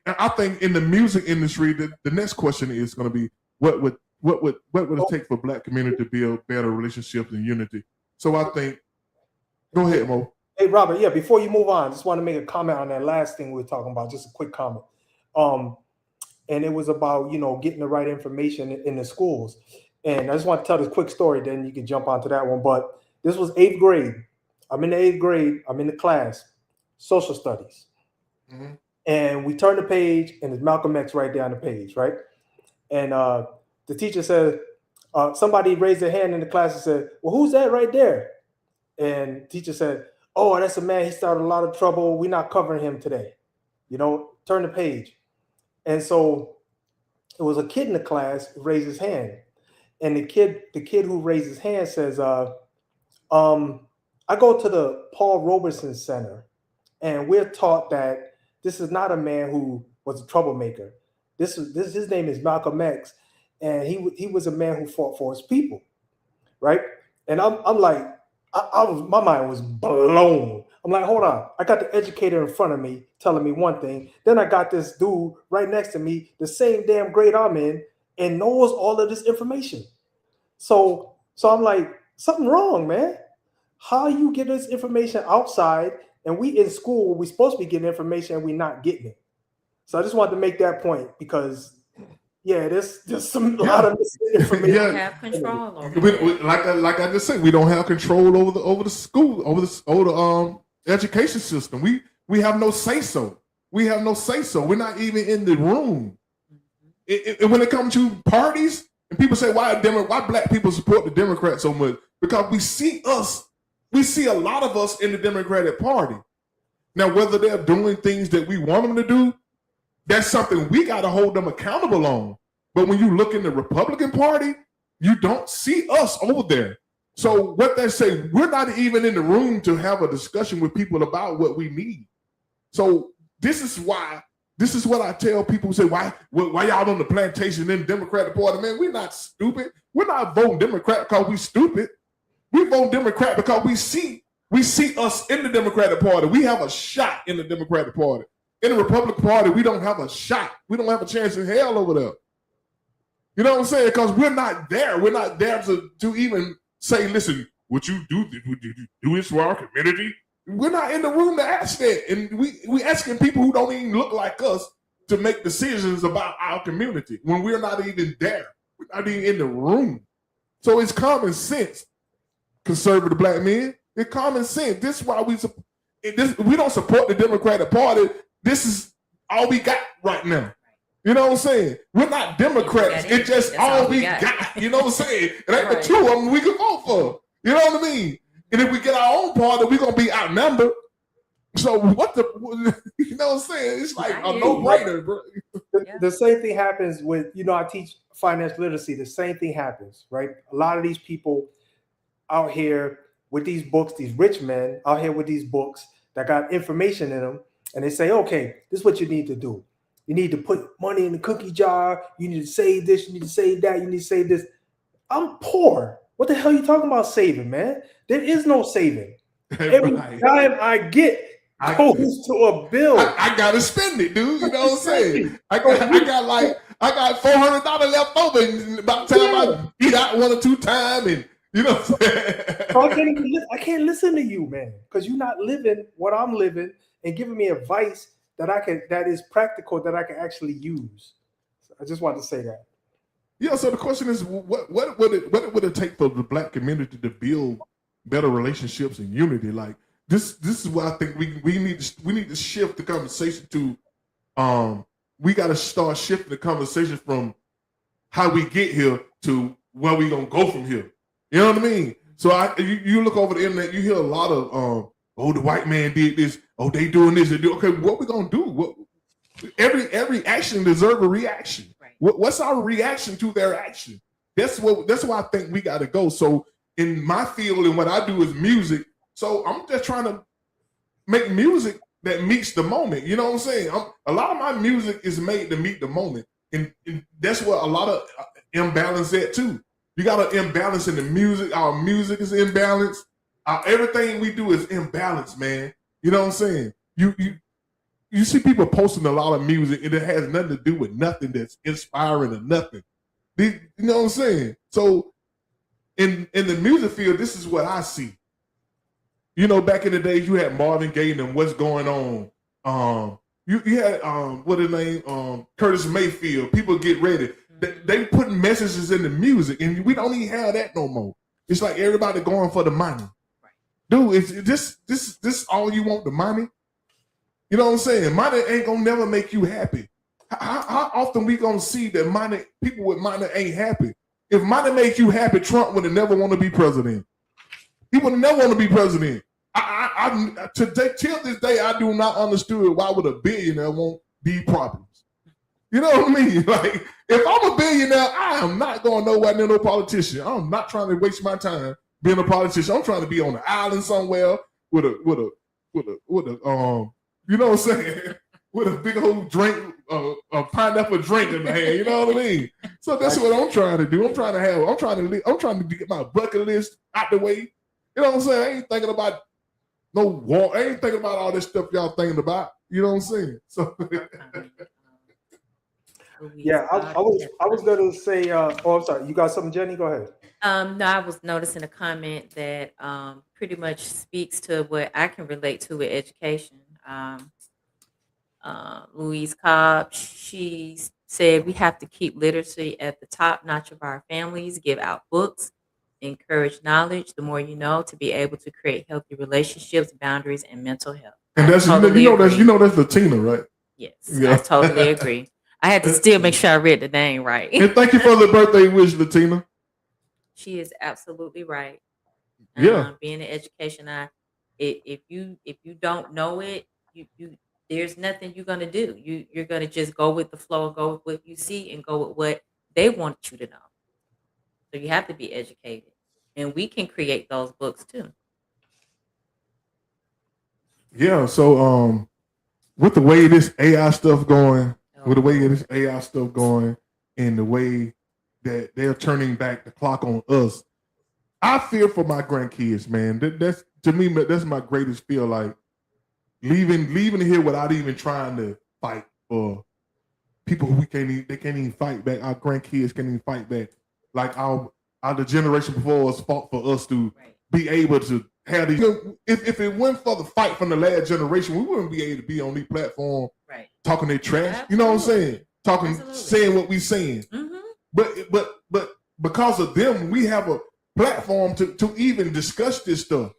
S3: I think in the music industry, the next question is going to be what would it take for black community to build better relationships and unity? So I think, go ahead, Mo.
S7: Hey, Robert, before you move on, I just want to make a comment on that last thing we were talking about, just a quick comment. And it was about, getting the right information in the schools. And I just want to tell this quick story, then you can jump onto that one. But this was 8th grade. I'm in the 8th grade. I'm in the class, social studies. Mm-hmm. And we turn the page, and there's Malcolm X right there on the page, right? And the teacher said, somebody raised their hand in the class and said, well, who's that right there? And the teacher said, oh, that's a man. He started a lot of trouble. We're not covering him today. Turn the page. And so it was a kid in the class who raised his hand. And the kid who raised his hand says, I go to the Paul Robeson Center, and we're taught that this is not a man who was a troublemaker. His name is Malcolm X, and he was a man who fought for his people, right? And I'm like, my mind was blown. I'm like, hold on. I got the educator in front of me telling me one thing. Then I got this dude right next to me, the same damn grade I'm in, and knows all of this information. So I'm like, something wrong, man. How you get this information outside, and we in school, we supposed to be getting information and we not getting it. So I just wanted to make that point because, there's a lot of misinformation.
S4: We don't have control over it.
S3: Like I just said, we don't have control over the school, over the education system. We have no say so. We have no say so. We're not even in the room. And when it comes to parties, and people say why black people support the Democrats so much, because we see a lot of us in the Democratic Party. Now, whether they're doing things that we want them to do, that's something we got to hold them accountable on. But when you look in the Republican Party, you don't see us over there. So what they say, we're not even in the room to have a discussion with people about what we need. So this is what I tell people who say, why y'all on the plantation in the Democratic Party? Man, we're not stupid. We're not voting Democrat because we stupid. We vote Democrat because we see us in the Democratic Party. We have a shot in the Democratic Party. In the Republican Party, we don't have a shot. We don't have a chance in hell over there. You know what I'm saying? Because we're not there. We're not there to even say, listen, would you do this for our community? We're not in the room to ask that. And we asking people who don't even look like us to make decisions about our community when we're not even there. We're not even in the room. So it's common sense, conservative black men. It's common sense. This is why we don't support the Democratic Party. This is all we got right now. You know what I'm saying? We're not Democrats. It's just all we got. You know what I'm saying? It ain't the two of them we can vote for. You know what I mean? And if we get our own party, we're going to be outnumbered. So you know what I'm saying? It's like a no-brainer, bro.
S7: The same thing happens with, I teach financial literacy. The same thing happens, right? A lot of these people out here with these books, these rich men out here with these books that got information in them, and they say, okay, this is what you need to do. You need to put money in the cookie jar. You need to save this. You need to save that. You need to save this. I'm poor. What the hell are you talking about saving, man? There is no saving. Every time I get goes to a bill.
S3: I gotta spend it, dude. You know what I'm saying? I got $400 left over, and by the time I eat out one or two times, and you know what I'm saying?
S7: I can't listen to you, man, because you're not living what I'm living and giving me advice that is practical, that I can actually use. I just wanted to say that.
S3: Yeah. So the question is, what would it take for the Black community to build better relationships and unity? Like this is what I think we need to shift the conversation to. We got to start shifting the conversation from how we get here to where we gonna go from here. You know what I mean? So you look over the internet, you hear a lot of oh, the white man did this, oh, they doing this, okay, what we gonna do? What every action deserves a reaction.
S4: Right.
S3: What's our reaction to their action? That's why I think we gotta go. So in my field and what I do is music. So I'm just trying to make music that meets the moment. You know what I'm saying? A lot of my music is made to meet the moment. And that's what a lot of imbalance at too. You got an imbalance in the music. Our music is imbalanced. Everything we do is imbalanced, man. You know what I'm saying? You see people posting a lot of music and it has nothing to do with nothing that's inspiring or nothing. You know what I'm saying? So in the music field, this is what I see. You know, back in the days, you had Marvin Gaye and What's Going On. You had what his name? Curtis Mayfield. People Get Ready. They putting messages in the music, and we don't even have that no more. It's like everybody going for the money. Dude, is this all you want, the money? You know what I'm saying? Money ain't gonna never make you happy. How often we gonna see that people with money ain't happy? If money makes you happy, Trump would have never want to be president. He would have never want to be president. Till this day, I do not understand why would a billionaire want be problems. You know what I mean? Like, if I'm a billionaire, I am not going nowhere near no politician. I'm not trying to waste my time being a politician. I'm trying to be on an island somewhere with a you know what I'm saying? With a big old drink, a pineapple drink in the hand. You know what I mean? So that's what I'm trying to do. I'm trying to get my bucket list out the way. You know what I'm saying? I ain't thinking about no war. I ain't thinking about all this stuff y'all thinking about. You know what I'm saying? So
S7: yeah, I was gonna say. Oh, I'm sorry. You got something, Jenny? Go ahead.
S4: No, I was noticing a comment that pretty much speaks to what I can relate to with education. Louise Cobb, she said we have to keep literacy at the top notch of our families, give out books, encourage knowledge. The more you know, to be able to create healthy relationships, boundaries, and mental health.
S3: And that's
S4: totally
S3: that's Latina, right?
S4: Yes,
S3: yeah.
S4: I totally agree. I had to still make sure I read the name right.
S3: And thank you for the birthday wish, Latina.
S4: She is absolutely right.
S3: Yeah,
S4: being in education, if you don't know it, you there's nothing you're gonna do. You're gonna just go with the flow and go with what you see and go with what they want you to know. So you have to be educated, and we can create those books too.
S3: yeah. So with the way this AI stuff going, and the way that they're turning back the clock on us, I fear for my grandkids, man. That's to me, that's my greatest fear. Like leaving here without even trying to fight for people who can't even fight back. Our grandkids can't even fight back. Like the generation before us fought for us to be able to have these. If it weren't for the fight from the last generation, we wouldn't be able to be on these platforms talking their trash.
S4: Absolutely.
S3: You know what I'm saying? Talking,
S4: Absolutely.
S3: saying what we saying.
S4: Mm-hmm.
S3: But because of them, we have a platform to even discuss this stuff.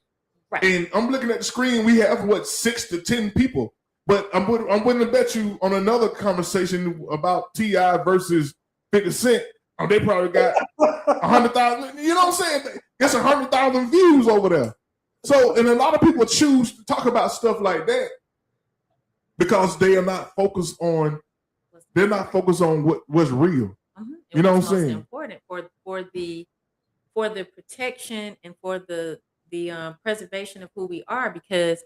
S4: Right.
S3: And I'm looking at the screen. We have 6 to 10 people. But I'm willing to bet you on another conversation about T.I. versus 50 Cent. They probably got 100,000. You know what I'm saying? It's 100,000 views over there. So, and a lot of people choose to talk about stuff like that because they are not focused on. They're not focused on what's real.
S4: Mm-hmm.
S3: You know what I'm saying?
S4: Important for the protection and for the preservation of who we are, because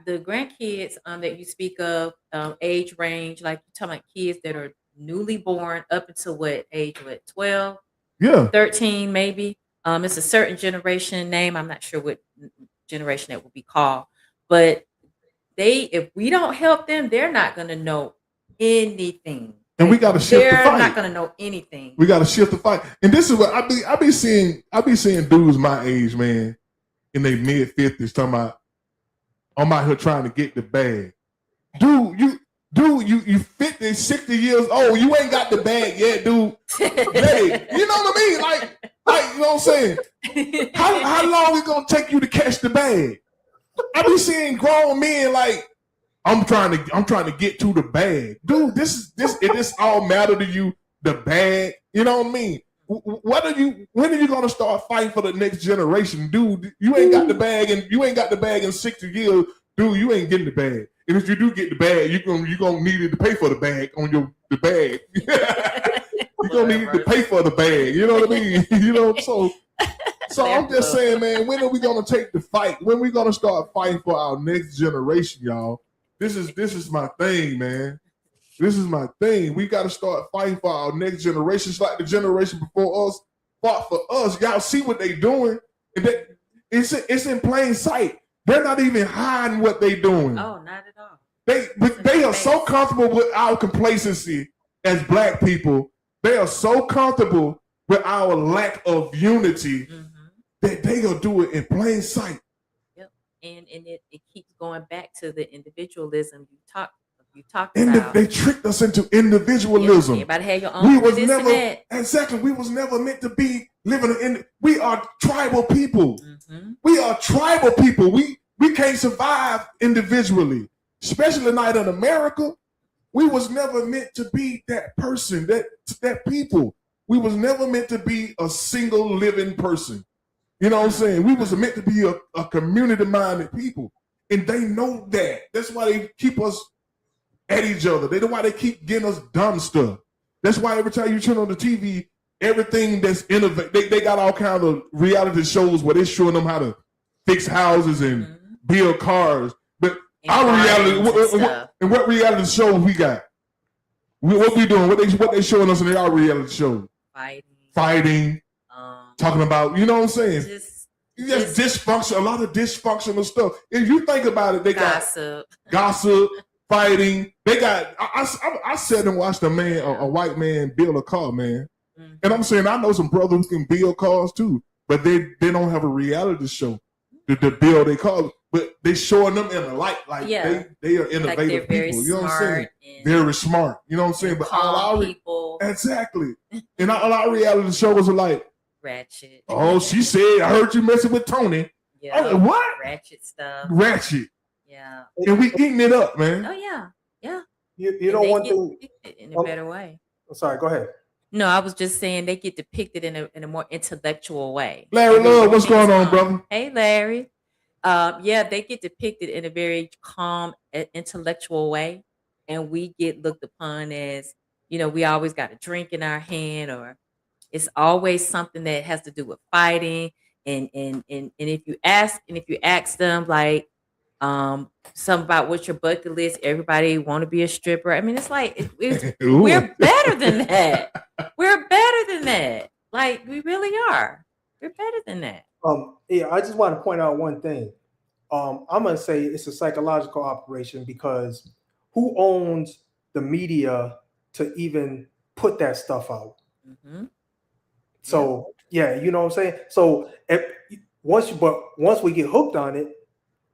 S4: the grandkids that you speak of, age range, like you're talking about kids that are newly born up until what age? 12?
S3: Yeah.
S4: 13 maybe. It's a certain generation name. I'm not sure what generation that will be called, but if we don't help them, they're not going to know anything.
S3: And we got to shift the fight.
S4: They're not going to know anything.
S3: We got to shift the fight. And this is what I be seeing dudes my age, man, in their mid 50s talking about, I'm out here trying to get the bag. Dude, dude, you 50, 60 years old. You ain't got the bag yet, dude. Hey, you know what I mean? Like, you know what I'm saying? How long is it gonna take you to catch the bag? I be seeing grown men like, I'm trying to get to the bag, dude. This all matter to you? The bag, you know what I mean? When are you gonna start fighting for the next generation, dude? You ain't got the bag, and you ain't got the bag in 60 years, dude. You ain't getting the bag, and if you do get the bag, you gonna need it to pay for the bag on the bag. You gonna need it to pay for the bag. You know what I mean? You know, so I'm just saying, man. When are we gonna take the fight? When we gonna start fighting for our next generation, y'all? This is my thing, man. This is my thing. We got to start fighting for our next generations, like the generation before us fought for us. Y'all see what they doing? And it's in plain sight. They're not even hiding what they doing.
S4: Oh, not at all.
S3: They are so comfortable with our complacency as Black people. They are so comfortable with our lack of unity that they'll do it in plain sight.
S4: Yep. And it keeps going back to the individualism you talked about.
S3: They tricked us into individualism.
S4: Yeah, everybody had your own.
S3: We was never meant to be living in. We are tribal people. We are tribal people. We can't survive individually, especially not in America. We was never meant to be that person, that people. We was never meant to be a single living person. You know what I'm saying? We was meant to be a community-minded people. And they know that. That's why they keep us at each other. They know why they keep getting us dumb stuff. That's why every time you turn on the TV, everything that's innovative, they got all kinds of reality shows where they're showing them how to fix houses and build cars. But our reality, what reality shows we got? What we doing? What they showing us in our reality show? Fighting. Talking about, you know what I'm saying? Just dysfunction, a lot of dysfunctional stuff. If you think about it, they got gossip, fighting. They got. I sat and watched a white man build a car, man. And I'm saying I know some brothers who can build cars too, but they don't have a reality show to build a car. But they showing them in the light, like they are innovative people. You know what I'm saying? Very smart. You know what I'm saying? But all our people, exactly. And all our reality shows are like
S4: ratchet.
S3: Oh, she said, I heard you messing with Tony.
S4: Yeah.
S3: I was like, what?
S4: Ratchet stuff.
S3: Ratchet.
S4: Yeah.
S3: And we eating it up, man.
S4: Oh yeah. Yeah.
S7: You know one thing
S4: in a better way.
S7: I'm sorry, go ahead.
S4: No, I was just saying they get depicted in a more intellectual way.
S3: Larry Love, what's going on, brother?
S4: Hey, Larry. Yeah, they get depicted in a very calm, intellectual way, and we get looked upon as, we always got a drink in our hand, or it's always something that has to do with fighting. And if you ask them like something about what's your bucket list, everybody want to be a stripper. I mean, it's like we're better than that. We're better than that. Like we really are. We're better than that.
S7: Yeah, I just want to point out one thing. I'm gonna say it's a psychological operation because who owns the media to even put that stuff out? So yeah, you know what I'm saying. So once we get hooked on it,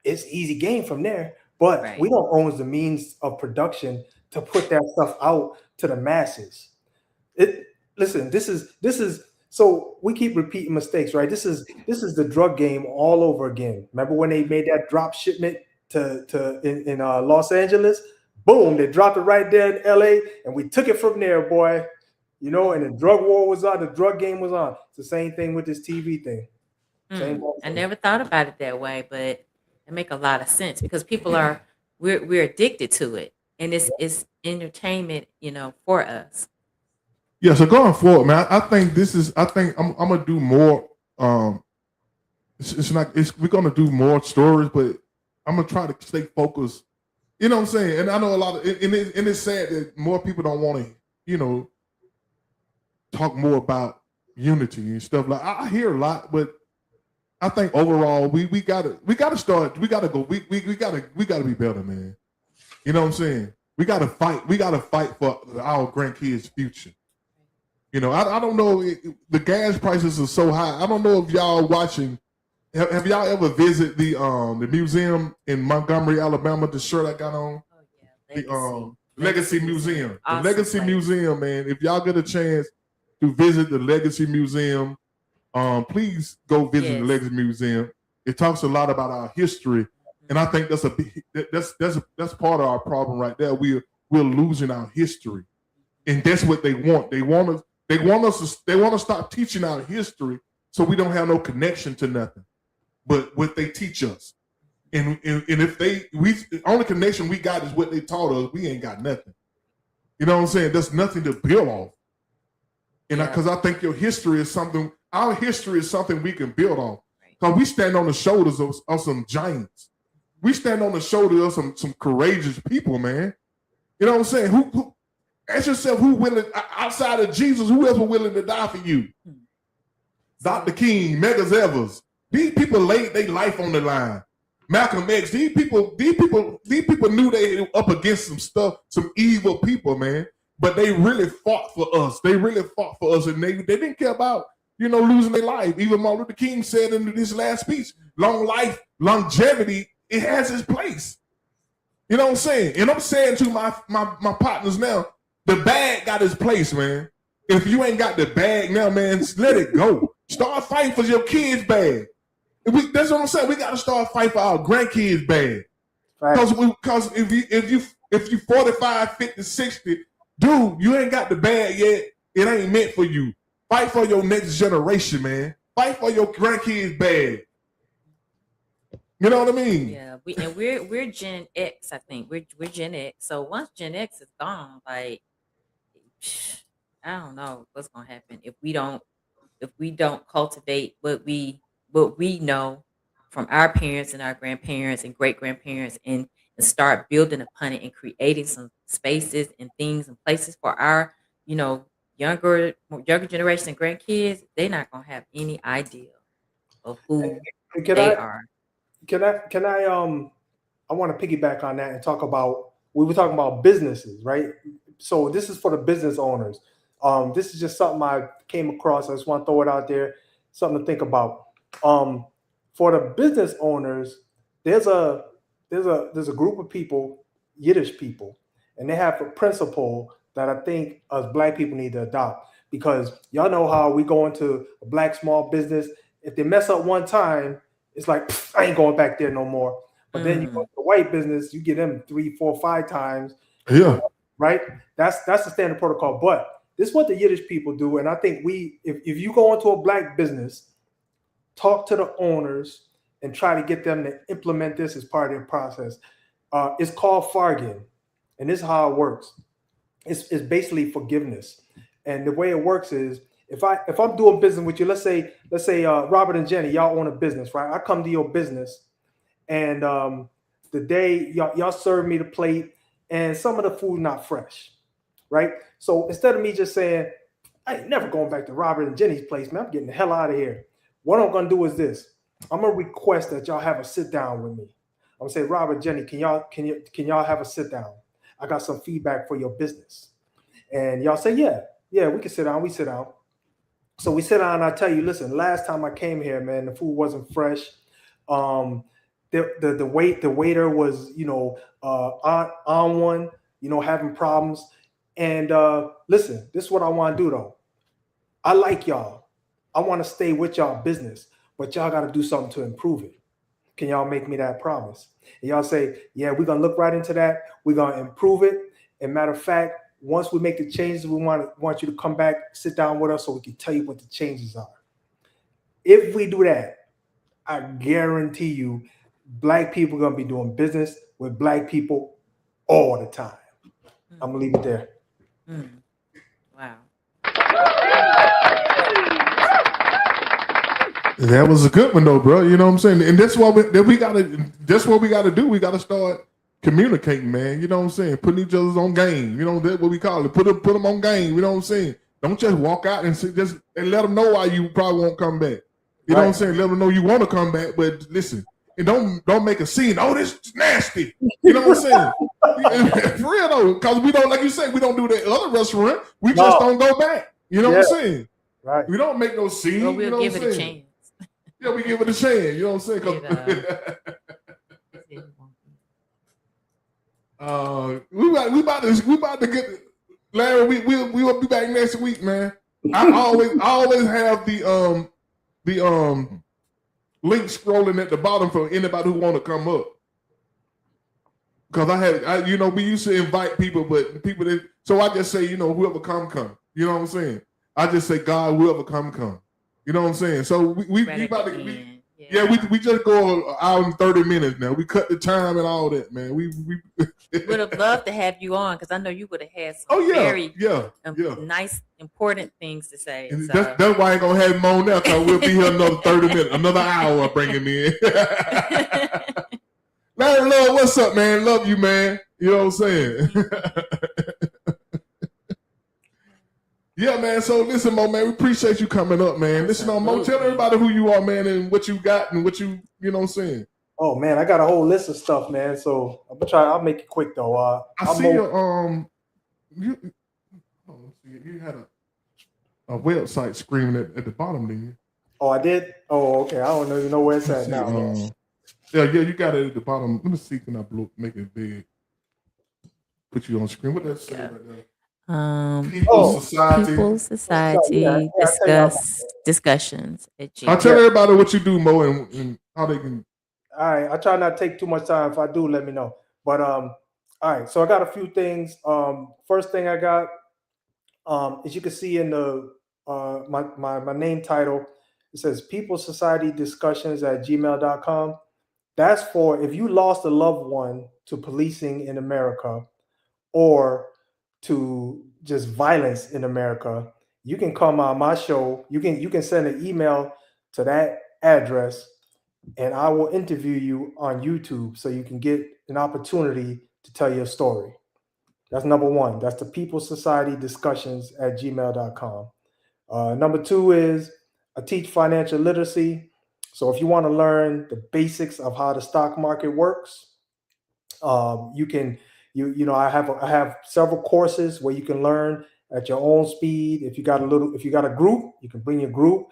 S7: it's easy game from there. But we don't own the means of production to put that stuff out to the masses. Listen, this is. So we keep repeating mistakes, right? This is the drug game all over again. Remember when they made that drop shipment in Los Angeles? Boom, they dropped it right there in LA, and we took it from there, boy. And the drug war was on, the drug game was on. It's the same thing with this TV thing.
S4: I never thought about it that way, but it makes a lot of sense because people we're addicted to it, and it's entertainment, for us.
S3: Yeah, so going forward, man, I think I'm gonna do more. We're gonna do more stories, but I'm gonna try to stay focused. You know what I'm saying? And I know a lot of, and it's sad that more people don't want to, talk more about unity and stuff. Like I hear a lot, but I think overall we gotta start. We gotta go. We gotta be better, man. You know what I'm saying? We gotta fight. We gotta fight for our grandkids' future. I don't know. The gas prices are so high. I don't know if y'all watching. Have y'all ever visited the museum in Montgomery, Alabama? The shirt I got on.
S4: Oh yeah,
S3: Legacy Museum.
S4: Awesome
S3: The Legacy
S4: place.
S3: Museum, man. If y'all get a chance to visit the Legacy Museum, please go visit the Legacy Museum. It talks a lot about our history, and I think that's part of our problem right there. We're losing our history, and that's what they want. They want to stop teaching our history, so we don't have no connection to nothing but what they teach us. And if the only connection we got is what they taught us, we ain't got nothing. You know what I'm saying? There's nothing to build off. And because I think our history is something we can build on. Because we stand on the shoulders of some giants. We stand on the shoulders of some courageous people, man. You know what I'm saying? Who ask yourself, who willing, outside of Jesus, who else was willing to die for you? Dr. King, Megas Evers. These people laid their life on the line. Malcolm X, these people knew they were up against some stuff, some evil people, man. But they really fought for us. And they didn't care about, losing their life. Even Martin Luther King said in this last speech, long life, longevity, it has its place. You know what I'm saying? And I'm saying to my partners now, the bag got its place, man. If you ain't got the bag now, man, let it go. Start fighting for your kids' bag. That's what I'm saying. We got to start fighting for our grandkids' bag. Because if you 45, 50, 60, dude, you ain't got the bag yet. It ain't meant for you. Fight for your next generation, man. Fight for your grandkids' bag. You know what I mean?
S4: Yeah, we're Gen X. I think we're Gen X. So once Gen X is gone, like I don't know what's gonna happen if we don't cultivate what we know from our parents and our grandparents and great grandparents and start building upon it and creating some spaces and things and places for our younger generation and grandkids. They're not gonna have any idea of who they are.
S7: Can I I want to piggyback on that and talk about, we were talking about businesses, right? So this is for the business owners. This is just something I came across. I just want to throw it out there, something to think about. For the business owners, there's a group of people, Yiddish people, and they have a principle that I think us Black people need to adopt, because y'all know how we go into a Black small business. If they mess up one time, it's like, I ain't going back there no more. But then you go to the white business, you get them 3, 4, 5 times.
S3: Yeah.
S7: Right? That's the standard protocol. But this is what the Yiddish people do. And I think if you go into a Black business, talk to the owners and try to get them to implement this as part of their process. It's called fargin. And this is how it works. It's basically forgiveness. And the way it works is, if I'm doing business with you, let's say Robert and Jenny, y'all own a business, right? I come to your business, and the day y'all serve me the plate, and some of the food not fresh, right? So instead of me just saying, I ain't never going back to Robert and Jenny's place, man, I'm getting the hell out of here. What I'm gonna do is this: I'm gonna request that y'all have a sit down with me. I'm gonna say, Robert, Jenny, can y'all have a sit down? I got some feedback for your business, and y'all say, yeah, we can sit down. We sit down. So we sit down and I tell you, listen, last time I came here, man, the food wasn't fresh. The waiter was, on one, having problems. And listen, this is what I want to do though. I like y'all. I want to stay with y'all business, but y'all got to do something to improve it. Can y'all make me that promise? And y'all say, yeah, we're going to look right into that. We're going to improve it. And matter of fact, once we make the changes, we want you to come back, sit down with us so we can tell you what the changes are. If we do that, I guarantee you, Black people are going to be doing business with Black people all the time. I'm going to leave it there.
S4: Wow.
S3: That was a good one though, bro. You know what I'm saying? And that's what we gotta do. We gotta start communicating, man. You know what I'm saying? Putting each other's on game. You know, that's what we call it. Put them on game. You know what I'm saying? Don't just walk out and let them know why you probably won't come back. You know what I'm saying? Let them know you want to come back, but listen, and don't make a scene. Oh, this is nasty. You know what I'm saying? For real though, because we don't, like you said, we don't do that other restaurant. We just don't go back. You know what I'm saying?
S7: Right.
S3: We don't make no scene.
S4: Well, we'll
S3: you know
S4: give
S3: what
S4: it
S3: I'm
S4: a
S3: saying?
S4: chance.
S3: Yeah, we give it a chance. You know what I'm saying? We about to get Larry. We will be back next week, man. I always have the link scrolling at the bottom for anybody who want to come up. Because we used to invite people, but people didn't. So I just say, whoever come. You know what I'm saying? I just say, God, whoever come. You know what I'm saying? So we about to we just go an hour and 30 minutes now. We cut the time and all that, man. We
S4: would have loved to have you on because I know you would have had some very nice, important things to say.
S3: So. That's why I ain't gonna have him on now, because we'll be here another 30 minutes, another hour. I bring him in. Larry Love, what's up, man? Love you, man. You know what I'm saying? Yeah, man. So listen, Mo, man, we appreciate you coming up, man. Listen, Mo, tell everybody who you are, man, and what you got and what you know what I'm saying.
S7: Oh man, I got a whole list of stuff, man. So I'll make it quick though.
S3: I see your you had a website screaming at the bottom, didn't you?
S7: Oh, I did? Oh, okay. I don't even know where it's at now.
S3: Yeah, you got it at the bottom. Let me see, can I make it big? Put you on screen. What does that say right there?
S4: People's Society discussions at Gmail.
S3: I'll tell everybody what you do, Mo, and how they can.
S7: All right, I try not to take too much time. If I do, let me know. But all right, so I got a few things. First thing I got, as you can see in the my name title, it says People's Society Discussions at gmail.com. That's for if you lost a loved one to policing in America or to just violence in America, you can come on my show. You can send an email to that address, and I will interview you on YouTube so you can get an opportunity to tell your story. That's number one. That's the People's Society Discussions at gmail.com. Number two is I teach financial literacy. So if you want to learn the basics of how the stock market works, I have several courses where you can learn at your own speed. If you got a group, you can bring your group,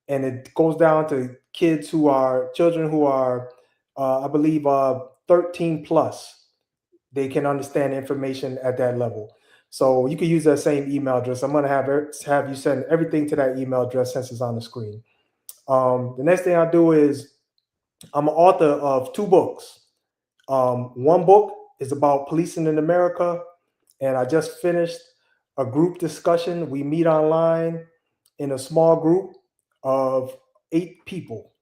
S7: and it goes down to children who are, I believe, 13 plus. They can understand information at that level. So you can use that same email address. I'm going to have you send everything to that email address since it's on the screen. The next thing I do is I'm an author of 2 books. One book is about policing in America, and I just finished a group discussion. We meet online in a small group of 8 people.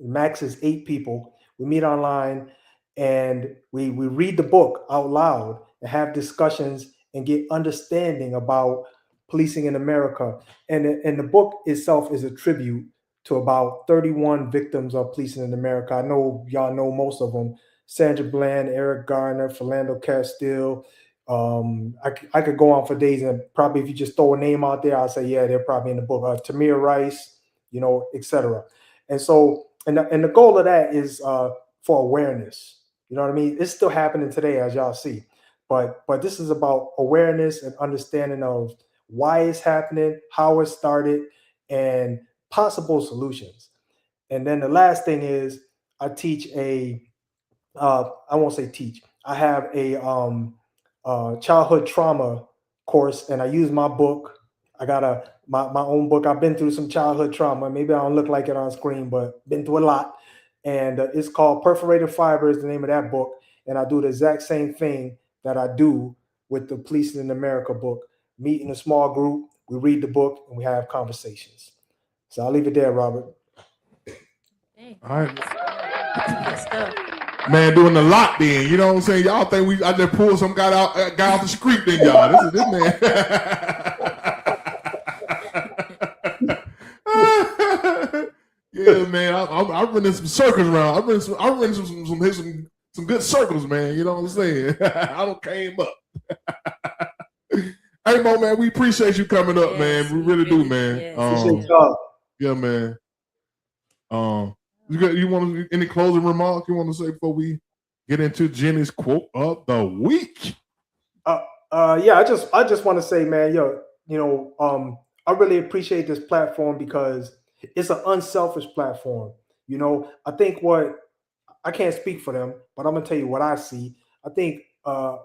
S7: Max is 8 people. We meet online and we read the book out loud and have discussions and get understanding about policing in America. And the book itself is a tribute to about 31 victims of policing in America. I know y'all know most of them. Sandra Bland, Eric Garner, Philando Castile. I could go on for days, and probably if you just throw a name out there, I'll say, yeah, they're probably in the book. Tamir Rice, etc. And so, and the goal of that is for awareness. You know what I mean? It's still happening today, as y'all see. But this is about awareness and understanding of why it's happening, how it started, and possible solutions. And then the last thing is I teach I won't say teach. I have a childhood trauma course, and I use my book. I got my own book. I've been through some childhood trauma. Maybe I don't look like it on screen, but been through a lot. And it's called Perforated Fiber is the name of that book. And I do the exact same thing that I do with the Policing in America book. Meet in a small group, we read the book, and we have conversations. So I'll leave it there, Robert.
S4: Hey,
S3: all right.
S4: Good stuff.
S3: Man, doing a lot then. You know what I'm saying? Y'all think I just pulled some guy off the street then, y'all. This man. Yeah, man. I'm running some circles around. I'm running some good circles, man. You know what I'm saying? I don't came up. Hey, Mo, man, we appreciate you coming up, man. We really do, man.
S7: Appreciate y'all.
S3: Yeah, man. You want any closing remarks you want to say before we get into Jenny's quote of the week?
S7: Yeah, I just want to say, man, I really appreciate this platform because it's an unselfish platform. I think I can't speak for them, but I'm gonna tell you what I see. I think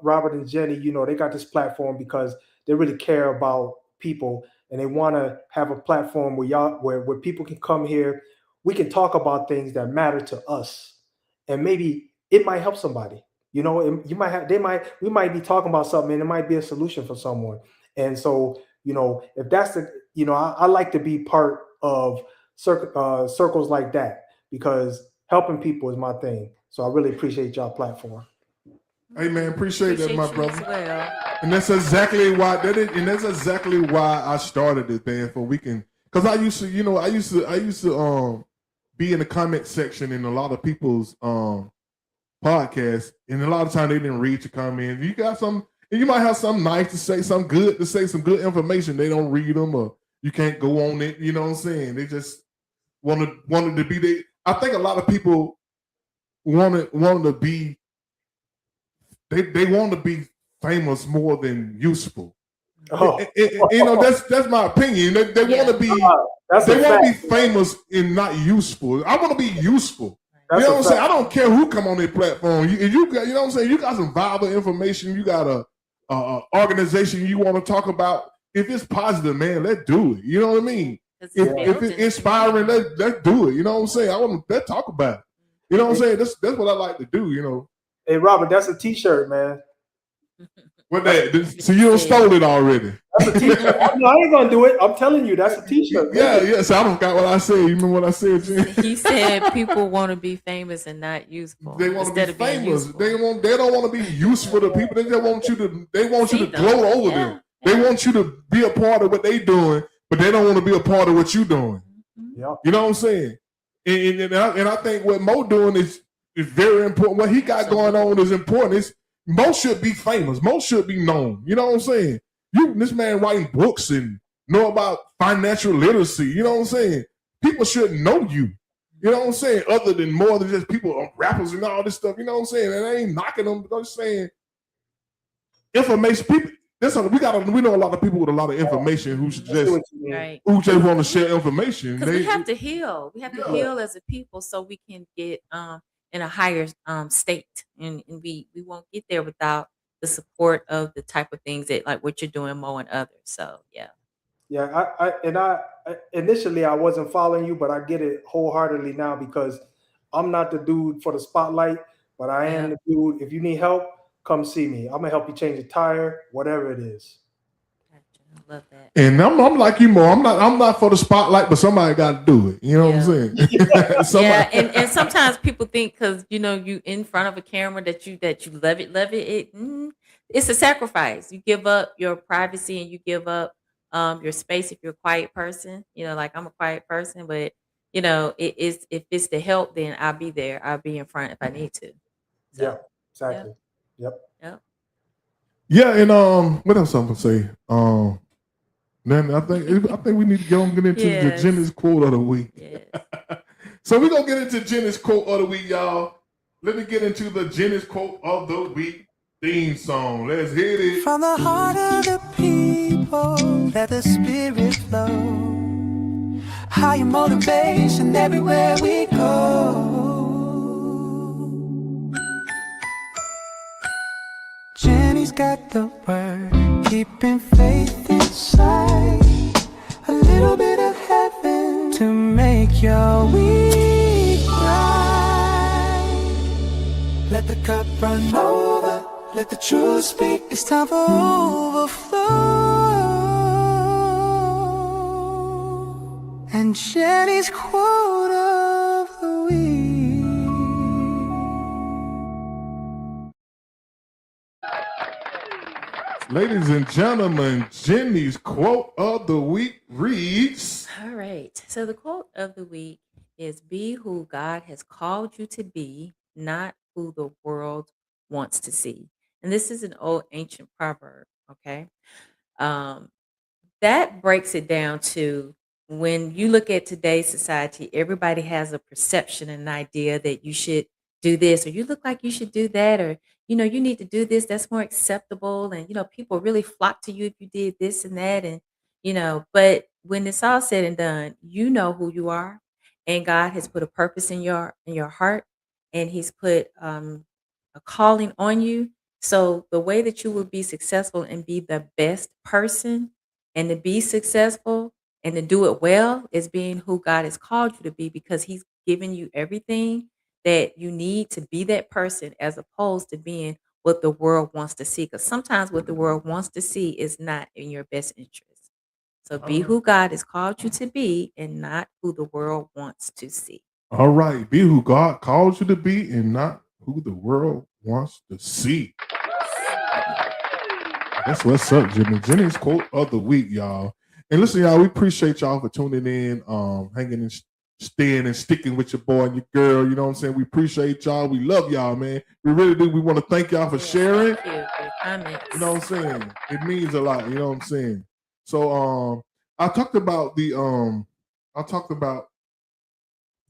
S7: Robert and Jenny, they got this platform because they really care about people, and they want to have a platform where people can come here. We can talk about things that matter to us, and maybe it might help somebody. You might have, we might be talking about something, and it might be a solution for someone. And so, if that's I like to be part of circles like that, because helping people is my thing. So I really appreciate y'all platform.
S3: Hey man, appreciate that, my
S4: you
S3: brother.
S4: as well.
S3: And that's exactly why I started it, man. For we can, because I used to be in the comment section in a lot of people's podcasts, and a lot of time they didn't read your comment. You got some, and you might have something nice to say, some good information. They don't read them, or you can't go on it. You know what I'm saying? They just wanted to be there. I think a lot of people wanted to be. They want to be famous more than useful.
S7: Oh.
S3: That's my opinion. They want to be famous and not useful. I want to be useful.
S7: That's
S3: you know what I'm saying?
S7: fact.
S3: I don't care who come on their platform. You got, what I'm saying? You got some valuable information. You got a organization you want to talk about. If it's positive, man, let's do it. You know what I mean? If it's inspiring, let's do it. You know what I'm saying? Let's talk about it. You know what I'm saying? That's what I like to do.
S7: Hey, Robert, that's a T-shirt, man.
S3: What that? So you stole it already.
S7: That's a T-shirt. No, I ain't gonna do it. I'm telling you, that's a T-shirt.
S3: Yeah. So I forgot what I said. You remember what I said, Jim?
S4: He said people want to be famous and not useful.
S3: They want to be famous. They don't want to be useful to people. They just want you to. They want you to gloat over them. They want you to be a part of what they doing, but they don't want to be a part of what you doing.
S7: Yeah.
S3: You know what I'm saying? And I think what Mo doing is very important. What he got going on is important. Mo should be famous. Mo should be known. You know what I'm saying? This man writing books and know about financial literacy. You know what I'm saying? People should know you. You know what I'm saying? Other than more than just people, rappers and all this stuff. You know what I'm saying? And I ain't knocking them, but I'm just saying information. People. We know a lot of people with a lot of information who should just want to share information.
S4: Because we have to heal. We have to heal as a people so we can get in a higher state, and we won't get there without the support of the type of things that like what you're doing, Mo, and others. So
S7: I initially I wasn't following you, but I get it wholeheartedly now, because I'm not the dude for the spotlight, but I am the dude. If you need help, come see me. I'm gonna help you change a tire, whatever it is.
S4: I love that.
S3: And I'm like you, Mo. I'm not for the spotlight, but somebody got to do it. You know what I'm saying?
S4: And sometimes people think because you in front of a camera that you love it. It's a sacrifice. You give up your privacy and you give up your space if you're a quiet person. Like I'm a quiet person, but it is, if it's to help, then I'll be there. I'll be in front if I need to. So,
S7: yeah, exactly. Yep.
S3: Yeah, and what else I'm gonna say? Then I think we need to get into the Jenny's quote of the week.
S4: Yes.
S3: So we're gonna get into Jenny's quote of the week, y'all. Let me get into the Jenny's quote of the week theme song. Let's hit it.
S1: From the heart of the people, let the spirit flow. Higher motivation everywhere we go. Jenny's got the word, keeping faith inside. A little bit of heaven to make your week right. Let the cup run over, let the truth speak. It's time for overflow. And Jenny's quote of the week.
S3: Ladies and gentlemen, Jenny's quote of the week reads.
S4: All right. So the quote of the week is, be who God has called you to be, not who the world wants to see. And this is an old ancient proverb, okay? That breaks it down to, when you look at today's society, everybody has a perception and an idea that you should do this, or you look like you should do that, or you need to do this, that's more acceptable, and people really flock to you if you did this and that, and but when it's all said and done, you know who you are, and God has put a purpose in your heart, and He's put a calling on you. So the way that you will be successful and be the best person and to be successful and to do it well is being who God has called you to be, because he's given you everything that you need to be that person, as opposed to being what the world wants to see. Because sometimes what the world wants to see is not in your best interest. So be who God has called you to be and not who the world wants to see.
S3: All right, be who God calls you to be and not who the world wants to see. That's what's up, Jimmy. Jimmy's quote of the week, y'all. And listen, y'all, we appreciate y'all for tuning in, hanging and staying and sticking with your boy and your girl. You know what I'm saying? We appreciate y'all. We love y'all, man. We really do. We want to thank y'all for sharing.
S4: Thank you for your comments.
S3: You know what I'm saying? It means a lot. You know what I'm saying? So I talked about the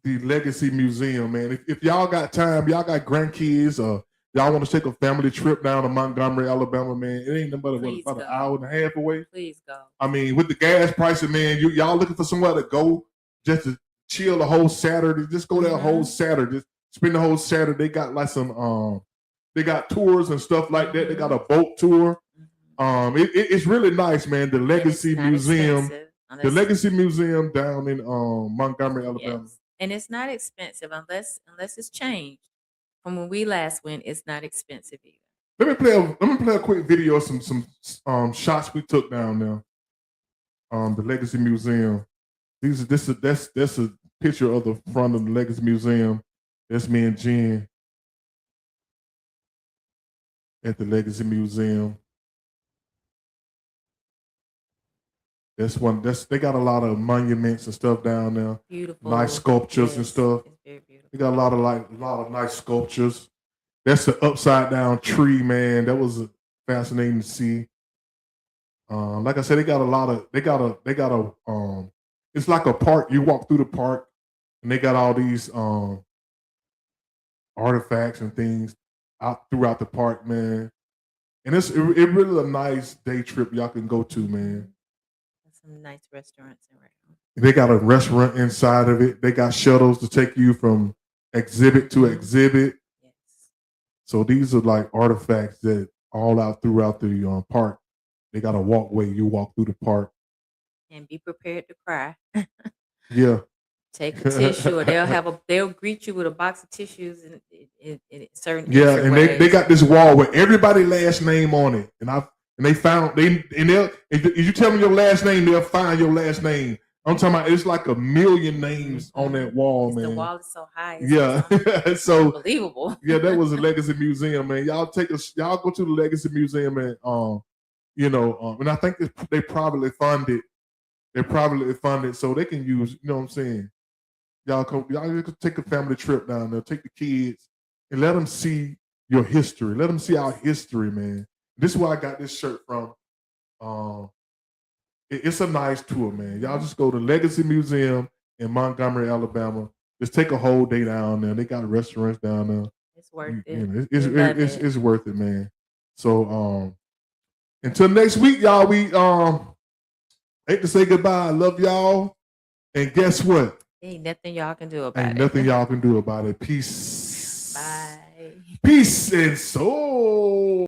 S3: Legacy Museum, man. If y'all got time, y'all got grandkids, or y'all want to take a family trip down to Montgomery, Alabama, man, it ain't nothing but about an hour and a half away.
S4: Please go.
S3: I mean, with the gas prices, man, y'all looking for somewhere to go just to chill the whole Saturday. Just go there a whole Saturday. Just spend the whole Saturday. They got like some they got tours and stuff like that. They got a boat tour. It's really nice, man. The Legacy Museum. The Legacy Museum down in Montgomery, Alabama.
S4: Yes. And it's not expensive unless it's changed from when we last went. It's not expensive either.
S3: Let me play a quick video of some shots we took down there. The Legacy Museum. That's a picture of the front of the Legacy Museum. That's me and Jen at the Legacy Museum. They got a lot of monuments and stuff down there.
S4: Beautiful.
S3: Nice sculptures and stuff.
S4: It's very beautiful.
S3: They got a lot of nice sculptures. That's the upside down tree, man. That was fascinating to see. Like I said, it's like a park. You walk through the park and they got all these artifacts and things out throughout the park, man. And it really a nice day trip y'all can go to, man.
S4: Some nice restaurants around.
S3: They got a restaurant inside of it. They got shuttles to take you from exhibit to exhibit.
S4: Yes.
S3: So these are like artifacts that all out throughout the park. They got a walkway. You walk through the park.
S4: And be prepared to cry.
S3: Yeah.
S4: Take a tissue, or they'll greet you with a box of tissues in certain.
S3: Yeah, and they got this wall with everybody's last name on it, and if you tell them your last name, they'll find your last name. I'm talking about it's like 1 million names on that wall, man.
S4: The wall is so high.
S3: It's so
S4: unbelievable.
S3: Yeah, that was a Legacy Museum, man. Y'all go to the Legacy Museum and and I think they privately funded. They're privately funded, so they can use. You know what I'm saying? Y'all can take a family trip down there. Take the kids and let them see your history. Let them see our history, man. This is where I got this shirt from. It's a nice tour, man. Y'all just go to Legacy Museum in Montgomery, Alabama. Just take a whole day down there. They got restaurants down there.
S4: It's worth it.
S3: It's worth it, man. So until next week, y'all. We hate to say goodbye. I love y'all. And guess what?
S4: Ain't nothing y'all can do about it.
S3: Ain't nothing y'all can do about it. Peace.
S4: Bye.
S3: Peace and soul.